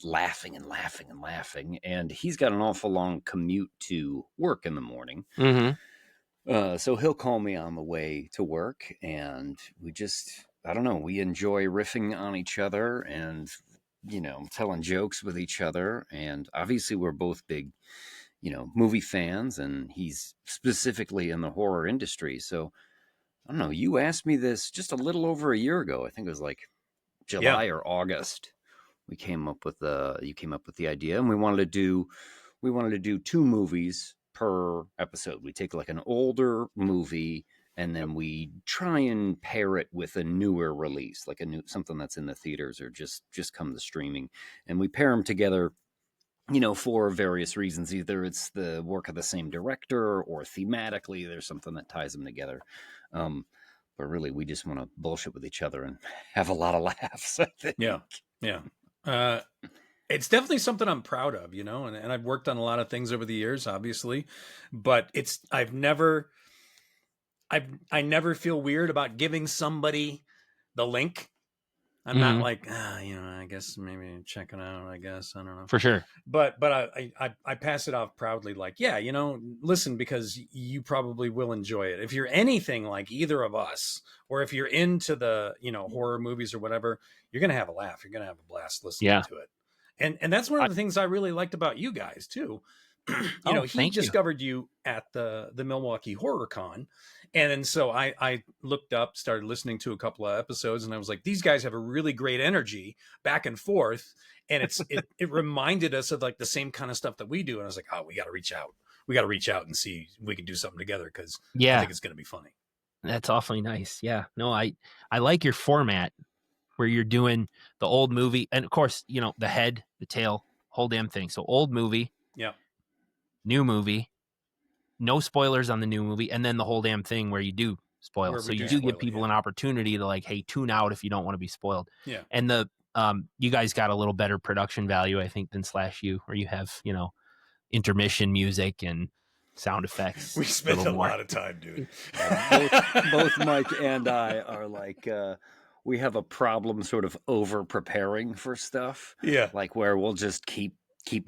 laughing and laughing and laughing. And he's got an awful long commute to work in the morning. Mm-hmm. So he'll call me on the way to work, and we I don't know, we enjoy riffing on each other and, telling jokes with each other. And obviously we're both big, movie fans, and he's specifically in the horror industry. So I don't know, you asked me this just a little over a year ago. I think it was like July or August. You came up with the idea, and we wanted to do 2 movies per episode. We take like an older movie, and then we try and pair it with a newer release, like something that's in the theaters or just come to streaming, and we pair them together, for various reasons. Either it's the work of the same director, or thematically there's something that ties them together. but really we just want to bullshit with each other and have a lot of laughs, I think. Yeah. It's definitely something I'm proud of, and I've worked on a lot of things over the years, obviously, but I never feel weird about giving somebody the link. I'm not like, I guess maybe check it out. I guess I don't know For sure. but I pass it off proudly, like, yeah, listen, because you probably will enjoy it. If you're anything like either of us, or if you're into the horror movies or whatever, you're gonna have a laugh. You're gonna have a blast listening to it. And that's one of the things I really liked about you guys too. He discovered you at the Milwaukee Horror Con. And then so I looked up, started listening to a couple of episodes, and I was like, these guys have a really great energy back and forth. And it reminded us of like the same kind of stuff that we do. And I was like, oh, we got to reach out. We got to reach out and see if we can do something together, because I think it's going to be funny. That's awfully nice. Yeah. No, I like your format where you're doing the old movie. And of course, the head, the tail, whole damn thing. So old movie. Yeah. New movie. No spoilers on the new movie, and then the whole damn thing where you do spoil. So you do give people an opportunity to like, hey, tune out if you don't want to be spoiled. Yeah. And you guys got a little better production value, I think, than SlashU, where you have, intermission music and sound effects. We spent a lot of time, dude. Both Mike and I are like, we have a problem sort of over preparing for stuff. Yeah. Like where we'll just keep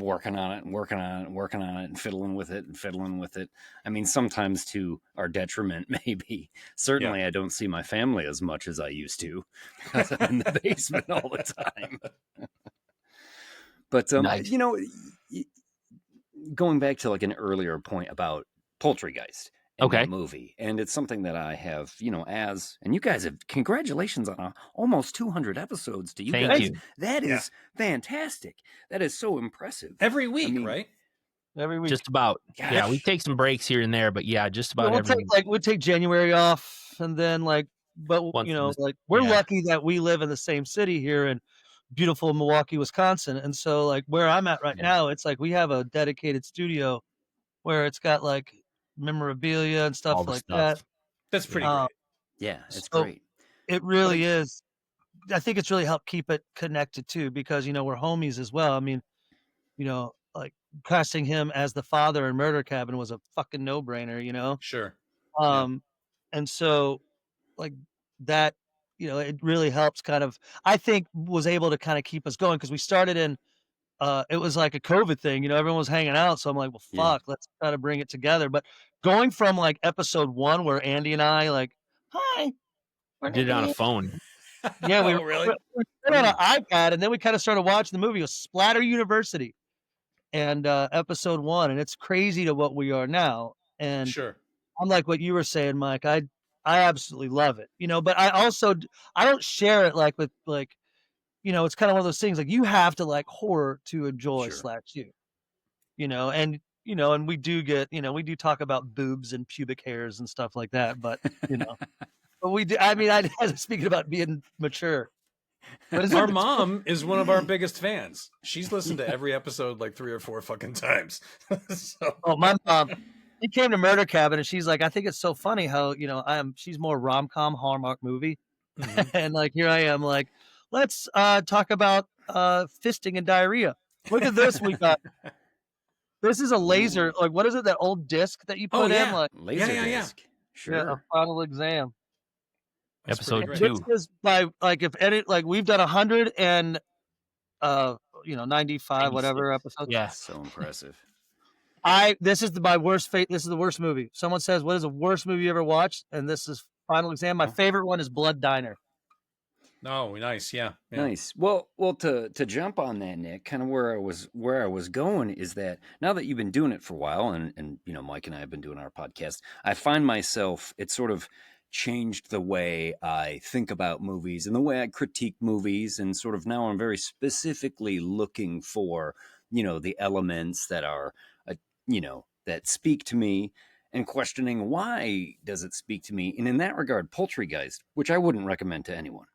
working on it and working on it and working on it and fiddling with it. I mean, sometimes to our detriment, maybe. Certainly, I don't see my family as much as I used to because I'm in the basement all the time. But, nice. Going back to like an earlier point about Poultrygeist. That movie, and it's something that I have, and you guys have, congratulations on almost 200 episodes to you Thank guys. you. That is fantastic. That is so impressive. Every week, right? Every week, just about. Gosh. Yeah, we take some breaks here and there, but yeah, just about every week. We'll take January off, and then we're lucky that we live in the same city here in beautiful Milwaukee, Wisconsin, and so like where I'm at right now, it's like we have a dedicated studio where it's got like memorabilia and stuff like that. That's pretty great. Yeah, it's great. It really is. I think it's really helped keep it connected too, because we're homies as well. I mean, like casting him as the father in Murder Cabin was a fucking no-brainer. Sure. And so like that, it really helps kind of, I think, was able to kind of keep us going, because we started in it was like a COVID thing, everyone was hanging out. So I'm like, well, fuck, let's try to bring it together. But going from like episode 1 where Andy and I like, hi, did it on a phone. Yeah, we really put on an iPad, and then we kind of started watching the movie. It was Splatter University, and episode 1, and it's crazy to what we are now. And sure, I'm like what you were saying, Mike. I absolutely love it, but I don't share it like with like. It's kind of one of those things like you have to like horror to enjoy SlashU, and we do get, we do talk about boobs and pubic hairs and stuff like that, but but we do. I mean, speaking about being mature, our mom is one of our biggest fans. She's listened to every episode like 3 or 4 fucking times. Oh, my mom, she came to Murder Cabin and she's like, I think it's so funny how she's more rom-com Hallmark movie, and like here I am like, let's talk about fisting and diarrhea. Look at this we got. This is a laser. Like, what is it? That old disc that you put in? Like laser disc. Sure. Yeah, a final exam. That's episode 2. This is by like if any like we've done 100 and 95 whatever episodes. Yeah, so impressive. This is my worst fate. This is the worst movie. Someone says, "What is the worst movie you ever watched?" And this is final exam. My favorite one is Blood Diner. Oh, nice. Yeah. Nice. Well, to jump on that, Nick, kind of where I was going is that now that you've been doing it for a while, and Mike and I have been doing our podcast, I find myself, it's sort of changed the way I think about movies and the way I critique movies, and sort of now I'm very specifically looking for, the elements that are, that speak to me, and questioning why does it speak to me. And in that regard, Poultrygeist, which I wouldn't recommend to anyone.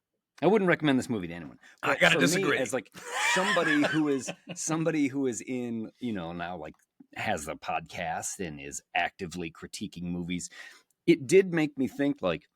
I wouldn't recommend this movie to anyone. But I gotta disagree. Me, as like somebody who is in, now like has a podcast and is actively critiquing movies, it did make me think like,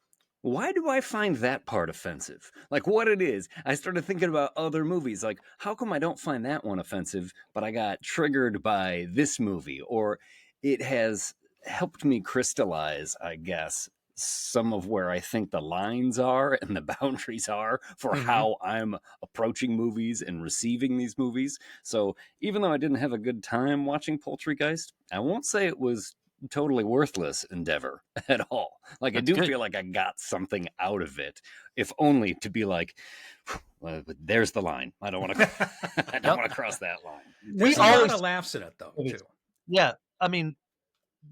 why do I find that part offensive? Like what it is. I started thinking about other movies. Like, how come I don't find that one offensive, but I got triggered by this movie? Or it has helped me crystallize, I guess, some of where I think the lines are and the boundaries are for how I'm approaching movies and receiving these movies. So even though I didn't have a good time watching Poultrygeist, I won't say it was totally worthless endeavor at all. Like, That's I do good. feel like I got something out of it, if only to be like, well, there's the line. I don't want to I don't want to cross that line. There's a lot of laughs in it though, too. Yeah. I mean,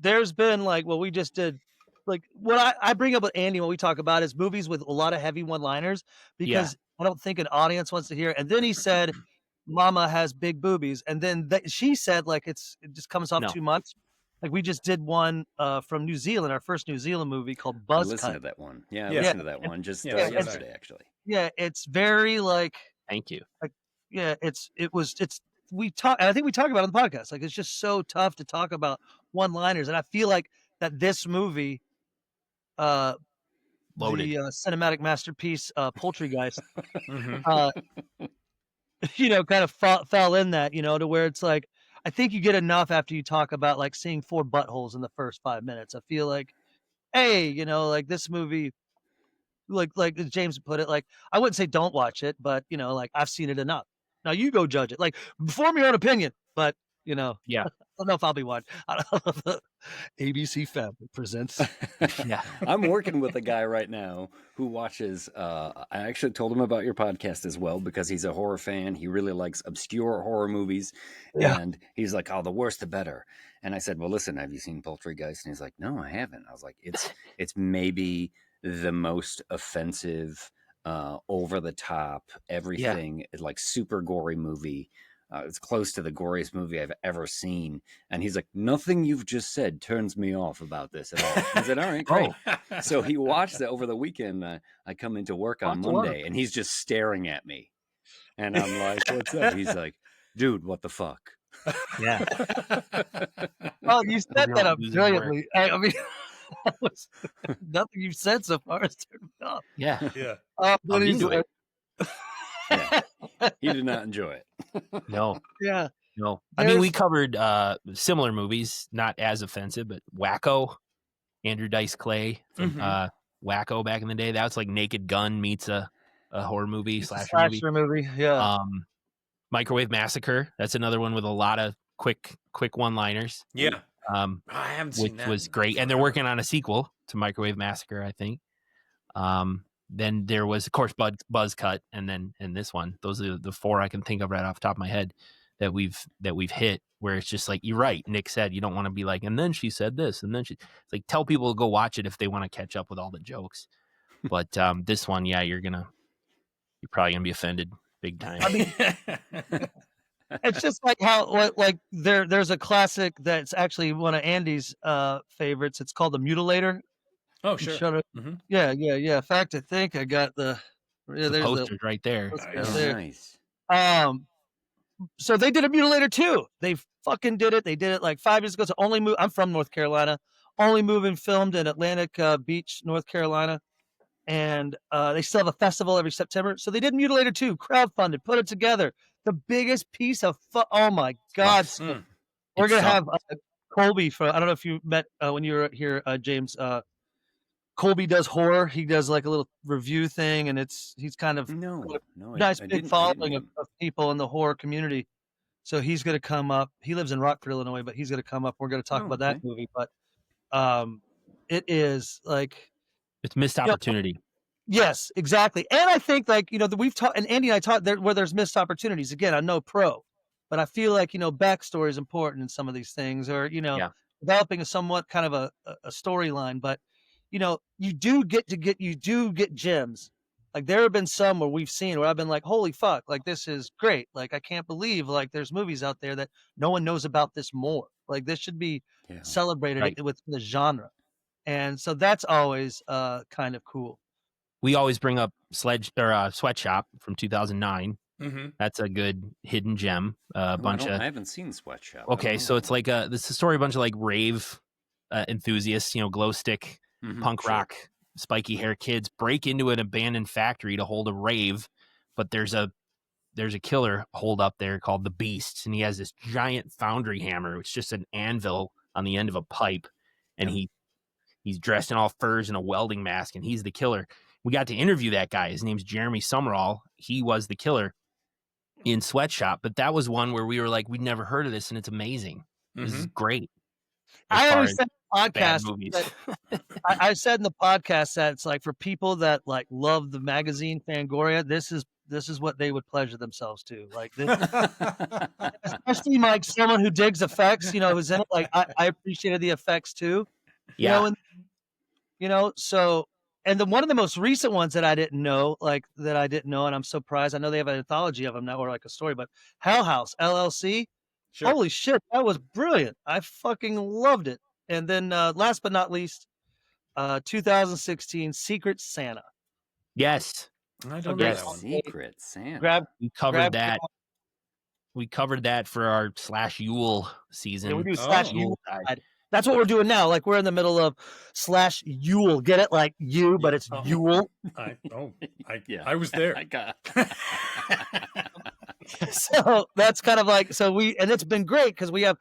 there's been like what we just did. Like what I bring up with Andy when we talk about is movies with a lot of heavy one-liners, because I don't think an audience wants to hear it. And then he said, Mama has big boobies. And then she said, like, it just comes off too much. Like we just did one from New Zealand, our first New Zealand movie called Buzz I listened Cut. to that one. Yeah, I listened to that one just yesterday, actually. Yeah, it's very like. Thank you. Like, yeah, we talk. I think we talk about it on the podcast. Like, it's just so tough to talk about one-liners, and I feel like that this movie, Loaded. the cinematic masterpiece, Poultrygeist, kind of fell in that, to where it's like, I think you get enough after you talk about like seeing 4 buttholes in the first 5 minutes. I feel like, hey, like this movie, like as James put it, like I wouldn't say don't watch it, but like I've seen it enough. Now you go judge it. Like form your own opinion, but Yeah. I don't know if I'll be watching. I don't know if the ABC Family presents. Yeah. I'm working with a guy right now who watches. I actually told him about your podcast as well because he's a horror fan. He really likes obscure horror movies, and he's like, "Oh, the worse the better." And I said, "Well, listen, have you seen Poultrygeist?" And he's like, "No, I haven't." I was like, "It's maybe the most offensive, over the top, everything like super gory movie." It's close to the goriest movie I've ever seen. And he's like, nothing you've just said turns me off about this at all. I said, all right, great. So he watched that over the weekend. I come into work on Monday and he's just staring at me. And I'm like, what's up? He's like, dude, what the fuck? Yeah. Oh, you set that up brilliantly. I mean, nothing you've said so far has turned me off. Yeah. Yeah. But he's like, He did not enjoy it. No. Yeah. No. I mean, we covered similar movies, not as offensive, but Wacko, Andrew Dice Clay from Wacko back in the day. That was like Naked Gun meets a horror movie, slasher movie. Yeah. Microwave Massacre. That's another one with a lot of quick one-liners. Yeah. I haven't seen that. Which was great. And they're working on a sequel to Microwave Massacre, I think. Then there was, of course, Buzz Cut, and this one. Those are the 4 I can think of right off the top of my head that we've hit. Where it's just like, you're right. Nick said you don't want to be like, and then she said this, and then it's like, tell people to go watch it if they want to catch up with all the jokes. But this one, yeah, you're probably gonna be offended big time. I mean, it's just like how there's a classic that's actually one of Andy's favorites. It's called The Mutilator. Oh, sure. Yeah. In fact, I think I got there's the posters right there. Nice. So they did a Mutilator too. They fucking did it. They did it like 5 years ago. So I'm from North Carolina. Only movie and filmed in Atlantic Beach, North Carolina. And they still have a festival every September. So they did Mutilator 2, crowdfunded, put it together. The biggest piece of oh my God. We're going to have Colby from, I don't know if you met when you were here, James. Colby does horror. He does like a little review thing, and he's kind of nice big following of people in the horror community. So he's going to come up. He lives in Rockford, Illinois, but he's going to come up. We're going to talk about that movie. But it is like it's missed opportunity. Yes, exactly. And I think like we've talked, and Andy and I talked there where there's missed opportunities. Again, I'm no pro, but I feel like backstory is important in some of these things, or developing a somewhat kind of a storyline, but. You do get gems. Like there have been some where we've seen where I've been like, holy fuck, like this is great. Like I can't believe like there's movies out there that no one knows about this more. Like this should be celebrated with the genre. And so that's always kind of cool. We always bring up Sweatshop from 2009. That's a good hidden gem. I haven't seen Sweatshop. Okay, so it's like this is a story, a bunch of like rave enthusiasts, glow stick. Punk rock spiky hair kids break into an abandoned factory to hold a rave, but there's a killer holed up there called the Beast, and he has this giant foundry hammer. It's just an anvil on the end of a pipe, and he's dressed in all furs and a welding mask, and he's the killer. We got to interview that guy. His name's Jeremy Summerall. He was the killer in Sweatshop, but that was one where we were like, we'd never heard of this, and it's amazing. This is great. I always said in the podcast that, I said in the podcast that it's like for people that like love the magazine Fangoria, this is what they would pleasure themselves to. Like this, especially like someone who digs effects, you know, who's in it. Like I appreciated the effects too. Yeah. So and then one of the most recent ones that I didn't know, and I'm surprised. I know they have an anthology of them now, or like a story, but Hell House LLC. Sure. Holy shit, that was brilliant. I fucking loved it. And then last but not least, 2016 Secret Santa. Yes. I don't know that one. Secret Santa. We covered that. We covered that for our /Yule season. Yeah, we do /Yule. That's what we're doing now. Like we're in the middle of /Yule. Get it? Like you, but it's Yule. I was there. I got. So that's kind of like, and it's been great because we have,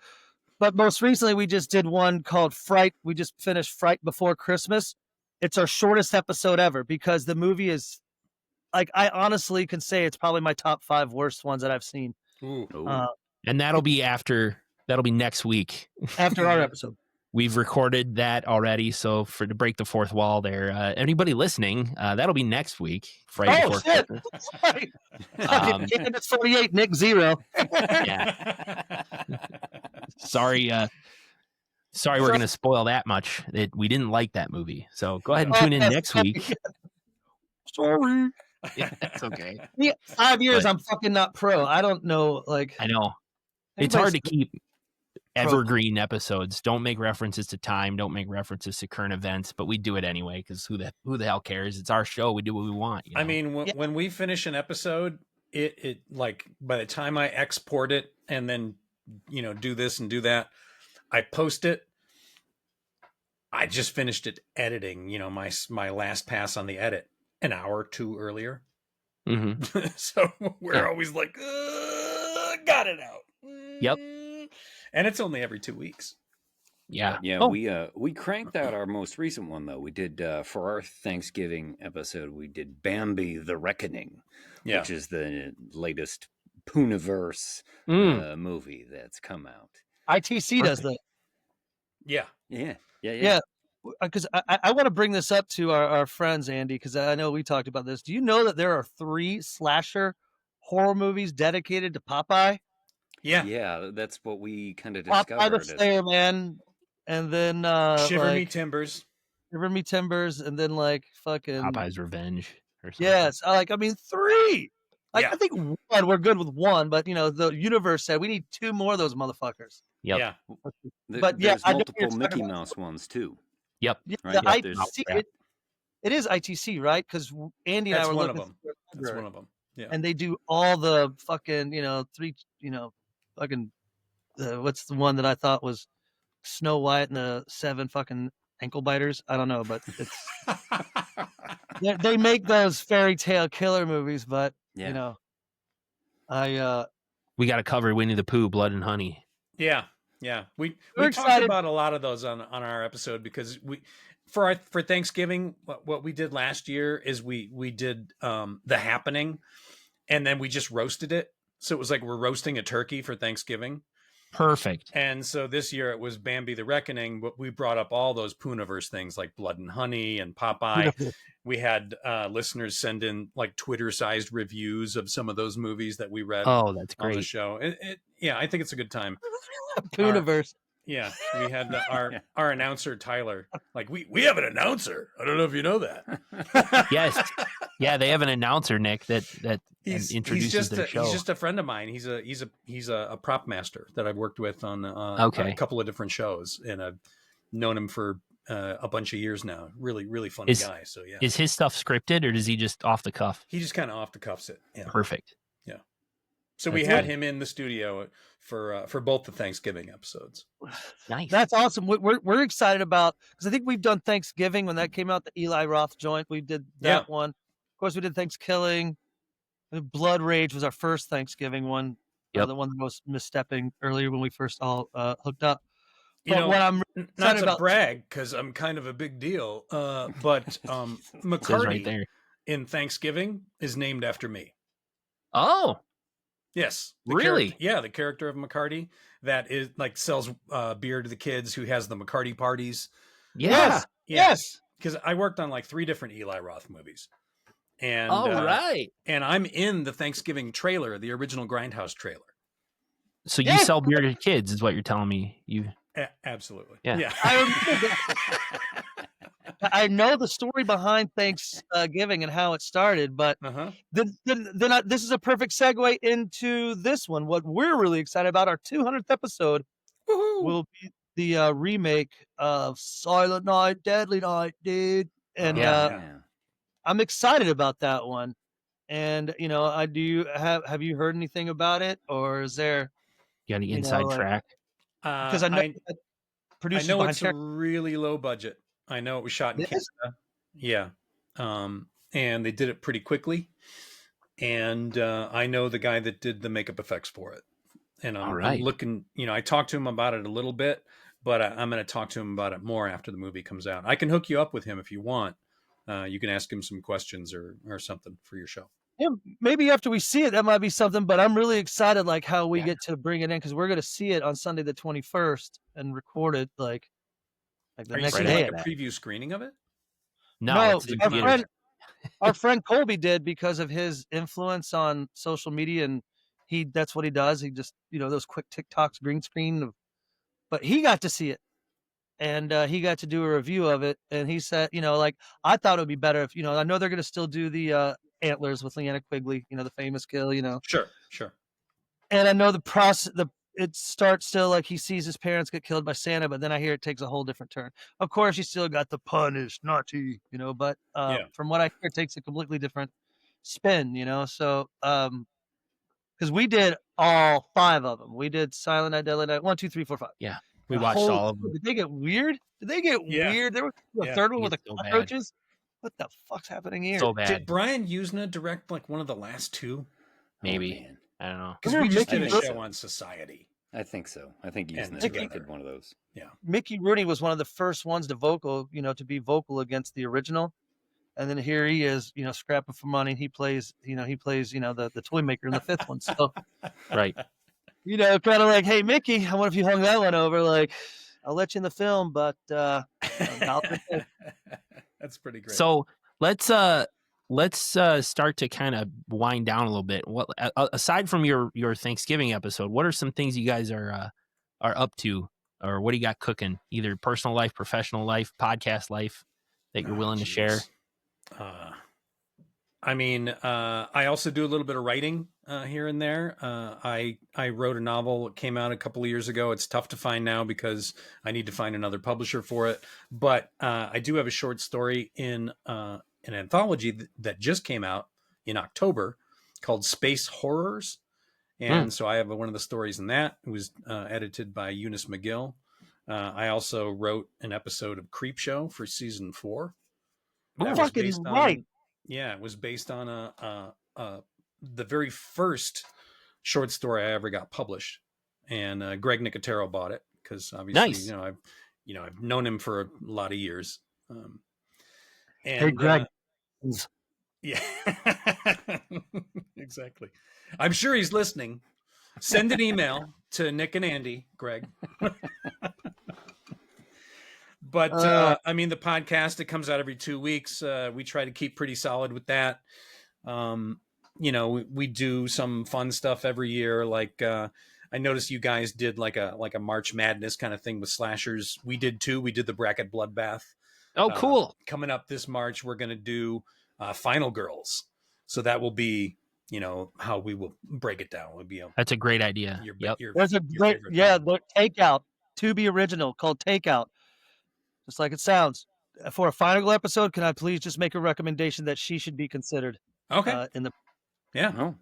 but most recently we just did one called Fright. We just finished Fright Before Christmas. It's our shortest episode ever because the movie is like, I honestly can say it's probably my top 5 worst ones that I've seen. And that'll be next week. After our episode. We've recorded that already. So to break the fourth wall there, anybody listening, that'll be next week. Friday before shit. It's 48, Nick 0. Yeah. Sorry, we're going to spoil that much. We didn't like that movie. So go ahead and tune in next week. Sorry. Yeah, that's okay. 5 years, I'm fucking not pro. I don't know. Like, I know. It's hard to keep evergreen episodes. Don't make references to time. Don't make references to current events. But we do it anyway because who the hell cares? It's our show. We do what we want. You know? I mean, when we finish an episode, it like by the time I export it and then do this and do that, I post it. I just finished it editing. My last pass on the edit an hour or two earlier. Mm-hmm. So we're always like, got it out. Yep. And it's only every 2 weeks. Yeah. We cranked out our most recent one though. We did for our Thanksgiving episode. We did Bambi: The Reckoning, which is the latest Pooniverse movie that's come out. ITC does that. Yeah. Because I want to bring this up to our friends, Andy, because I know we talked about this. Do you know that there are 3 slasher horror movies dedicated to Popeye? Yeah, that's what we kind of discovered. Popeye the Slayer Man, and then Shiver Me Timbers, and then like fucking Popeye's Revenge or something. Yes, 3. Like I think 1, we're good with 1, but the universe said we need 2 more of those motherfuckers. Yep. Yeah. But there's multiple Mickey Mouse ones too. Yep. Right? ITC, it is ITC, right? Because Andy and I were looking. That's one of them. Yeah. And they do all the fucking, 3, fucking, what's the one that I thought was Snow White and the 7 fucking ankle biters? I don't know, but it's they make those fairy tale killer movies, but we got to cover Winnie the Pooh, Blood and Honey. Yeah. We talked about a lot of those on our episode because for Thanksgiving, what we did last year is we did The Happening, and then we just roasted it. So it was like we're roasting a turkey for Thanksgiving. Perfect. And so this year it was Bambi the Reckoning, but we brought up all those Pooniverse things like Blood and Honey and Popeye. We had listeners send in like Twitter-sized reviews of some of those movies that we read. Oh, that's on great. the show. I think it's a good time. Pooniverse. We had our announcer Tyler. Like we have an announcer. I don't know if you know that. Yes. Yeah, they have an announcer, Nick, that introduces their show. He's just a friend of mine. He's a prop master that I've worked with on a couple of different shows, and I've known him for a bunch of years now. Really, really funny guy. So yeah. Is his stuff scripted or does he just off the cuff? He just kind of off the cuffs it. Yeah. Perfect. Yeah. So we had him in the studio for both the Thanksgiving episodes. Nice. That's awesome. We're excited about, because I think we've done Thanksgiving when that came out, the Eli Roth joint. We did that one. Of course, we did Thanksgilling. Blood Rage was our first Thanksgiving one. Yep. The one that was misstepping earlier when we first all hooked up. You know, what I'm not to about, brag, because I'm kind of a big deal, but McCarty right there in Thanksgiving is named after me. Oh, yes. Really? The character of McCarty that is like sells beer to the kids, who has the McCarty parties. yeah. Yes. Because I worked on like 3 different Eli Roth movies. And All right. And I'm in the Thanksgiving trailer, the original Grindhouse trailer. So you sell beer to kids, is what you're telling me? Absolutely. Yeah. I know the story behind Thanksgiving and how it started, but then this is a perfect segue into this one. What we're really excited about, our 200th episode, will be the remake of Silent Night, Deadly Night, dude. And I'm excited about that one. And have you heard anything about it, or is there any inside track? Because I know it's a really low budget. I know it was shot in Canada. Yeah. And they did it pretty quickly. And I know the guy that did the makeup effects for it. And I'm looking, I talked to him about it a little bit, but I'm going to talk to him about it more after the movie comes out. I can hook you up with him if you want. You can ask him some questions or something for your show. Yeah, maybe after we see it, that might be something. But I'm really excited, like how we get to bring it in, because we're going to see it on Sunday the 21st and record it like the next day. Like a preview screening of it? No, our friend Colby did, because of his influence on social media, and that's what he does. He just those quick TikToks, green screen, but he got to see it. And he got to do a review of it, and he said, I thought it would be better if, I know they're going to still do the Antlers with Leanna Quigley, the famous kill, Sure. And I know the process, it starts still like he sees his parents get killed by Santa, but then I hear it takes a whole different turn. Of course, you still got the punish, naughty, but from what I hear, it takes a completely different spin, So, because we did all 5 of them. We did Silent Night, Deadly Night, 1, 2, 3, 4, 5. Yeah. We watched all of them. Did they get weird? Weird? There was a third one with the cockroaches. What the fuck's happening here? So bad. Did Brian Usna direct like one of the last 2? Maybe. I don't know. Because we just did a show on Society. I think so. I think Usna directed one of those. Yeah. Mickey Rooney was one of the first ones to be vocal against the original. And then here he is, scrapping for money. He plays, the toy maker in the 5th one. So right. kind of like, hey, Mickey, I wonder if you hung that one over. Like, I'll let you in the film, but that's pretty great. So let's start to kind of wind down a little bit. What aside from your Thanksgiving episode, what are some things you guys are up to, or what do you got cooking? Either personal life, professional life, podcast life that you're willing to share. I also do a little bit of writing here and there. I wrote a novel that came out a couple of years ago. It's tough to find now because I need to find another publisher for it. But I do have a short story in an anthology that just came out in October called Space Horrors. And so I have one of the stories in that. It was edited by Eunice McGill. I also wrote an episode of Creepshow for season 4. Fucking right. Yeah, it was based on the very first short story I ever got published, and Greg Nicotero bought it because obviously, I've known him for a lot of years. Hey, Greg. Yeah, exactly. I'm sure he's listening. Send an email to Nick and Andy, Greg. But the podcast, it comes out every 2 weeks. We try to keep pretty solid with that. We do some fun stuff every year. Like I noticed you guys did like a March Madness kind of thing with slashers. We did too. We did the Bracket Bloodbath. Oh, cool. Coming up this March, we're going to do Final Girls. So that will be, how we will break it down. It'll be that's a great idea. There's a great, the Takeout, to be original, called Takeout. Just like it sounds. For a final episode, can I please just make a recommendation that she should be considered? Okay. Yeah. Oh,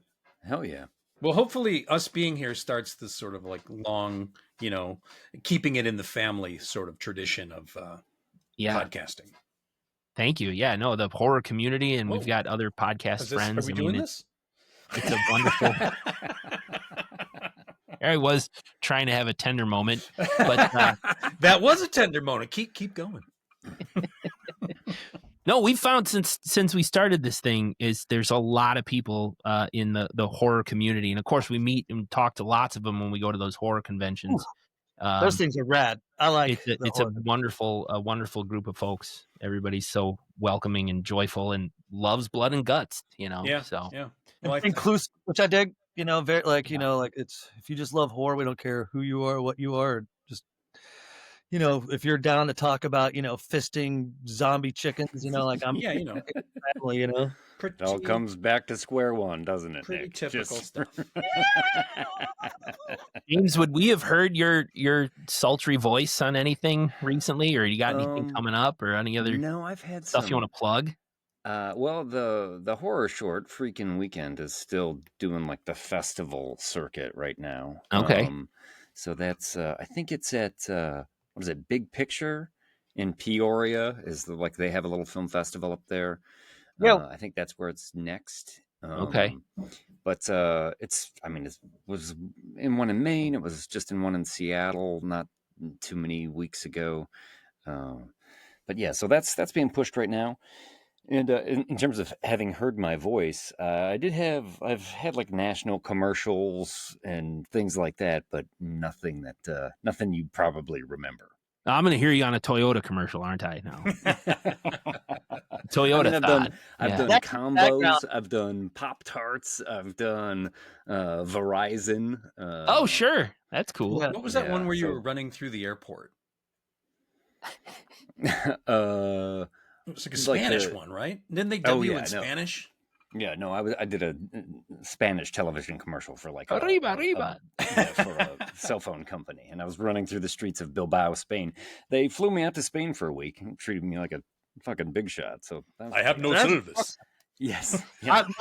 hell yeah. Well, hopefully us being here starts this sort of like long, keeping it in the family sort of tradition of podcasting. Thank you. Yeah, no, the horror community, and we've Whoa. got other podcast friends. Are we doing this? It's a wonderful. I was trying to have a tender moment, but that was a tender moment. Keep going. No, we've found since we started this thing is there's a lot of people in the horror community, and of course we meet and talk to lots of them when we go to those horror conventions. Those things are rad. I like. It's a wonderful group of folks. Everybody's so welcoming and joyful and loves blood and guts. Yeah. So yeah, well, inclusive, which I dig. Very like like it's if you just love horror, we don't care who you are, what you are. Just if you're down to talk about fisting zombie chickens, like I'm family, It all comes back to square one, doesn't it? Pretty Nick? typical stuff. James, would we have heard your sultry voice on anything recently, or you got anything coming up, or any other? No, I've had stuff you want to plug. Well, the horror short Freakin' Weekend is still doing like the festival circuit right now. Okay. So that's I think it's at what is it, Big Picture in Peoria? Like they have a little film festival up there. Yeah. I think that's where it's next. Okay. But it was in one in Maine. It was just in one in Seattle not too many weeks ago. But yeah, so that's being pushed right now. And in terms of having heard my voice, I've had like national commercials and things like that, but nothing you probably remember. I'm going to hear you on a Toyota commercial, aren't I? No. Toyota. I've done combos. I've done Pop-Tarts. I've done Verizon. Oh, sure. That's cool. Yeah. What was that one where you were running through the airport? It was like a Spanish one, right? Didn't they dub you in Spanish? Yeah, no, I did a Spanish television commercial for like Arriba. For a cell phone company, and I was running through the streets of Bilbao, Spain. They flew me out to Spain for a week and treated me like a fucking big shot. So I have no service. Yes, I'm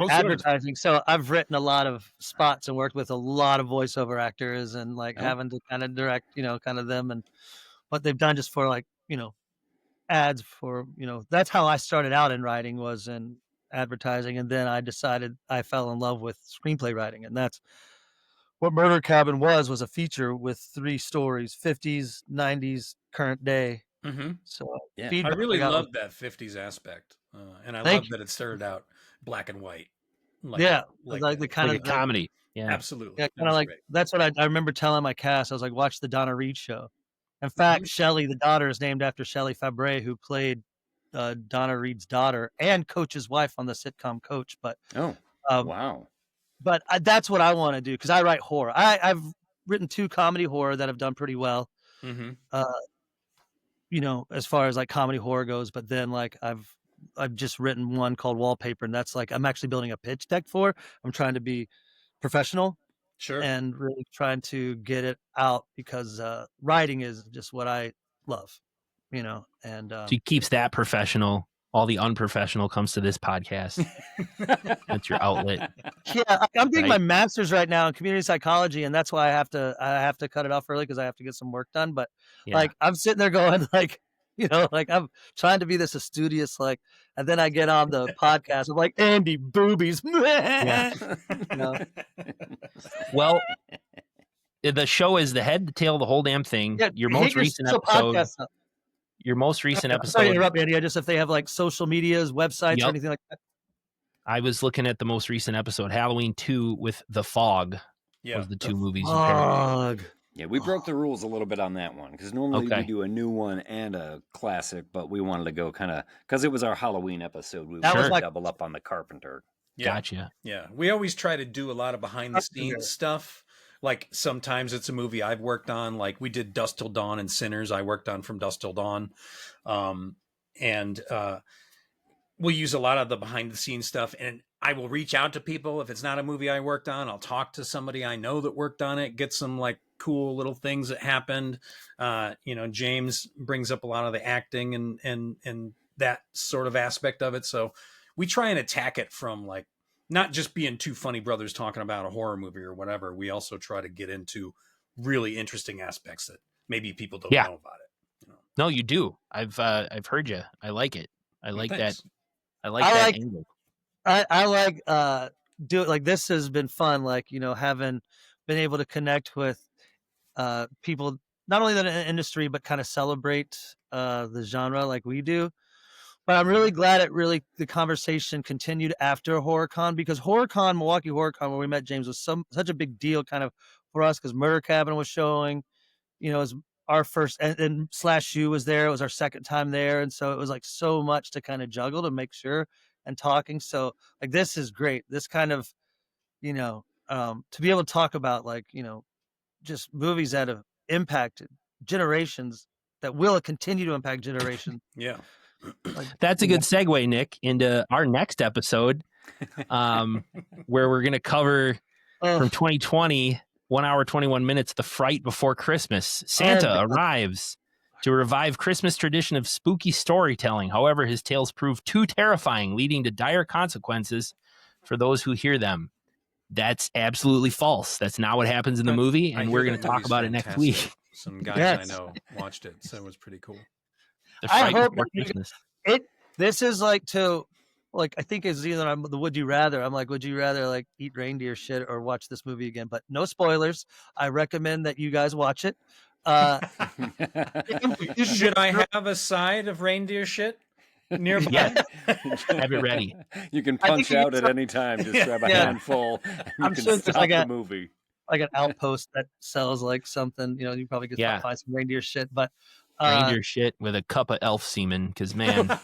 advertising, so I've written a lot of spots and worked with a lot of voiceover actors, and like having to kind of direct, kind of them and what they've done just for like ads for that's how I started out in writing, was in advertising, and then I decided I fell in love with screenplay writing, and that's what Murder Cabin was a feature with 3 stories, 50s, 90s, current day. Mm-hmm. So yeah, I really love that 50s aspect, and I love that it started out black and white. Like the kind of comedy. Yeah, absolutely. Yeah, kind of like great. That's what I remember telling my cast. I was like, watch the Donna Reed show. In fact, Shelley, the daughter, is named after Shelley Fabre, who played Donna Reed's daughter and Coach's wife on the sitcom Coach. But wow! But that's what I want to do, because I write horror. I've written 2 comedy horror that have done pretty well. Mm-hmm. As far as like comedy horror goes. But then like I've just written one called Wallpaper, and that's like I'm actually building a pitch deck for. I'm trying to be professional. Sure. And really trying to get it out, because writing is just what I love, and so he keeps that professional. All the unprofessional comes to this podcast. That's your outlet. Yeah, I'm doing my master's right now in community psychology, and that's why I have to cut it off early, because I have to get some work done. But like I'm sitting there going like, like I'm trying to be this studious, like, and then I get on the podcast. I'm like, Andy boobies. Well, the show is the head, the tail, the whole damn thing. Yeah, your most recent episode. Your most recent episode. Sorry to interrupt, Andy. Just if they have like social medias, websites, or anything like that. I was looking at the most recent episode, Halloween 2 with The Fog. Yeah, was the 2 movies. Fog. Yeah, we broke the rules a little bit on that one, because normally we do a new one and a classic, but we wanted to go kind of, because it was our Halloween episode, we wanted to double up on the Carpenter. Yeah. Gotcha. Yeah, we always try to do a lot of behind the scenes stuff. Like sometimes it's a movie I've worked on, like we did Dusk Till Dawn and Sinners. I worked on from Dusk Till Dawn, and we'll use a lot of the behind the scenes stuff. And I will reach out to people if it's not a movie I worked on. I'll talk to somebody I know that worked on it, get some like cool little things that happened. James brings up a lot of the acting and that sort of aspect of it. So we try and attack it from like not just being two funny brothers talking about a horror movie or whatever. We also try to get into really interesting aspects that maybe people don't know about it. No, you do. I've heard you. I like it. I like that. Thanks. I like that angle. I like do it like this has been fun. Like, having been able to connect with people not only in the industry but kind of celebrate the genre like we do. But I'm really glad the conversation continued after HorrorCon, because HorrorCon, Milwaukee HorrorCon, where we met James, was such a big deal kind of for us, because Murder Cabin was showing, it was our first, and SlashU was there. It was our second time there. And so it was like so much to kind of juggle to make sure and talking. So like, this is great. This kind of, to be able to talk about like, just movies that have impacted generations, that will continue to impact generations. Yeah. Like, that's a good segue, Nick, into our next episode, where we're going to cover from 2020, 1 hour, 21 minutes, The Fright Before Christmas. Santa arrives to revive Christmas tradition of spooky storytelling. However, his tales prove too terrifying, leading to dire consequences for those who hear them. That's absolutely false. That's not what happens in the movie, and we're going to talk about it next week. Some guys I know watched it, so it was pretty cool. The Fright Before Christmas. This is like I think it's either I'm the would you rather. I'm like, would you rather like eat reindeer shit or watch this movie again? But no spoilers. I recommend that you guys watch it. Should I have a side of reindeer shit nearby? Yeah. Have it ready. You can punch out at any time. Just grab a handful. And I'm you sure can there's stop the movie. Like an outpost that sells like something. You probably could find some reindeer shit, but reindeer shit with a cup of elf semen, because man,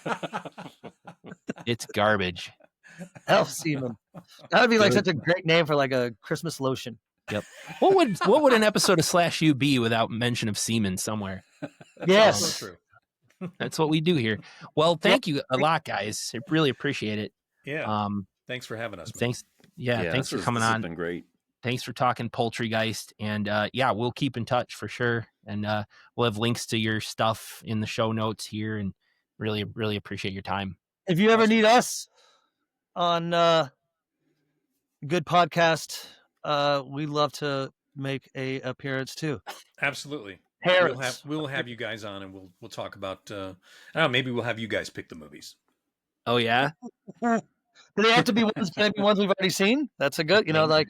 it's garbage. Elf semen. That would be like such a great name for like a Christmas lotion. Yep. What would an episode of SlashU be without mention of semen somewhere? Yes. Also true. That's what we do here. Well, thank you a lot, guys. I really appreciate it. Yeah. Thanks for having us. Man. Thanks. Yeah. Thanks for coming on. It's been great. Thanks for talking Poultrygeist, and we'll keep in touch for sure, and we'll have links to your stuff in the show notes here, and really, really appreciate your time. If you ever need us on good podcast, we'd love to make a appearance too. Absolutely. We'll have you guys on, and we'll talk about. I don't know, maybe we'll have you guys pick the movies. Oh yeah. Do they have to be ones we've already seen? That's a good, like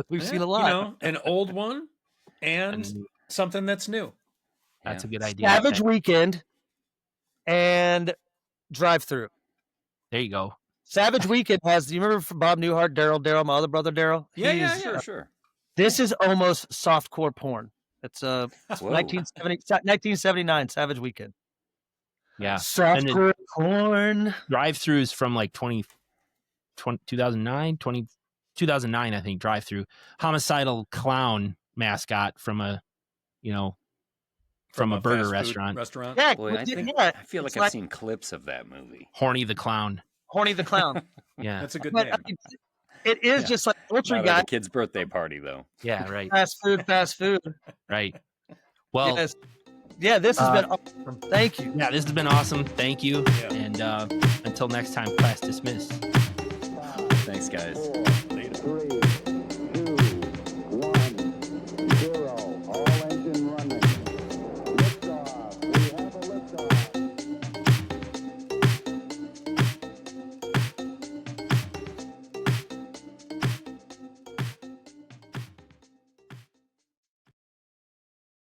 we've seen a lot. An old one and something that's new. That's a good idea. Savage Weekend and Drive Through. There you go. Savage Weekend has. Do you remember Bob Newhart, Daryl, my other brother Daryl? Yeah, sure. This is almost softcore porn. It's 1979 Savage Weekend. Yeah, softcore porn. Drive-throughs from like 2009, I think. Drive-through homicidal clown mascot from a burger restaurant. Yeah, boy, I feel like I've seen clips of that movie. Horny the Clown. Yeah, that's a good name. It is just like Poultrygeist. Not at a kid's birthday party, though. Yeah, right. Fast food. Right. Well, yes. Yeah, this has been awesome. Thank you. Yeah, this has been awesome. Thank you. Yeah. And until next time, class dismissed. Thanks, guys.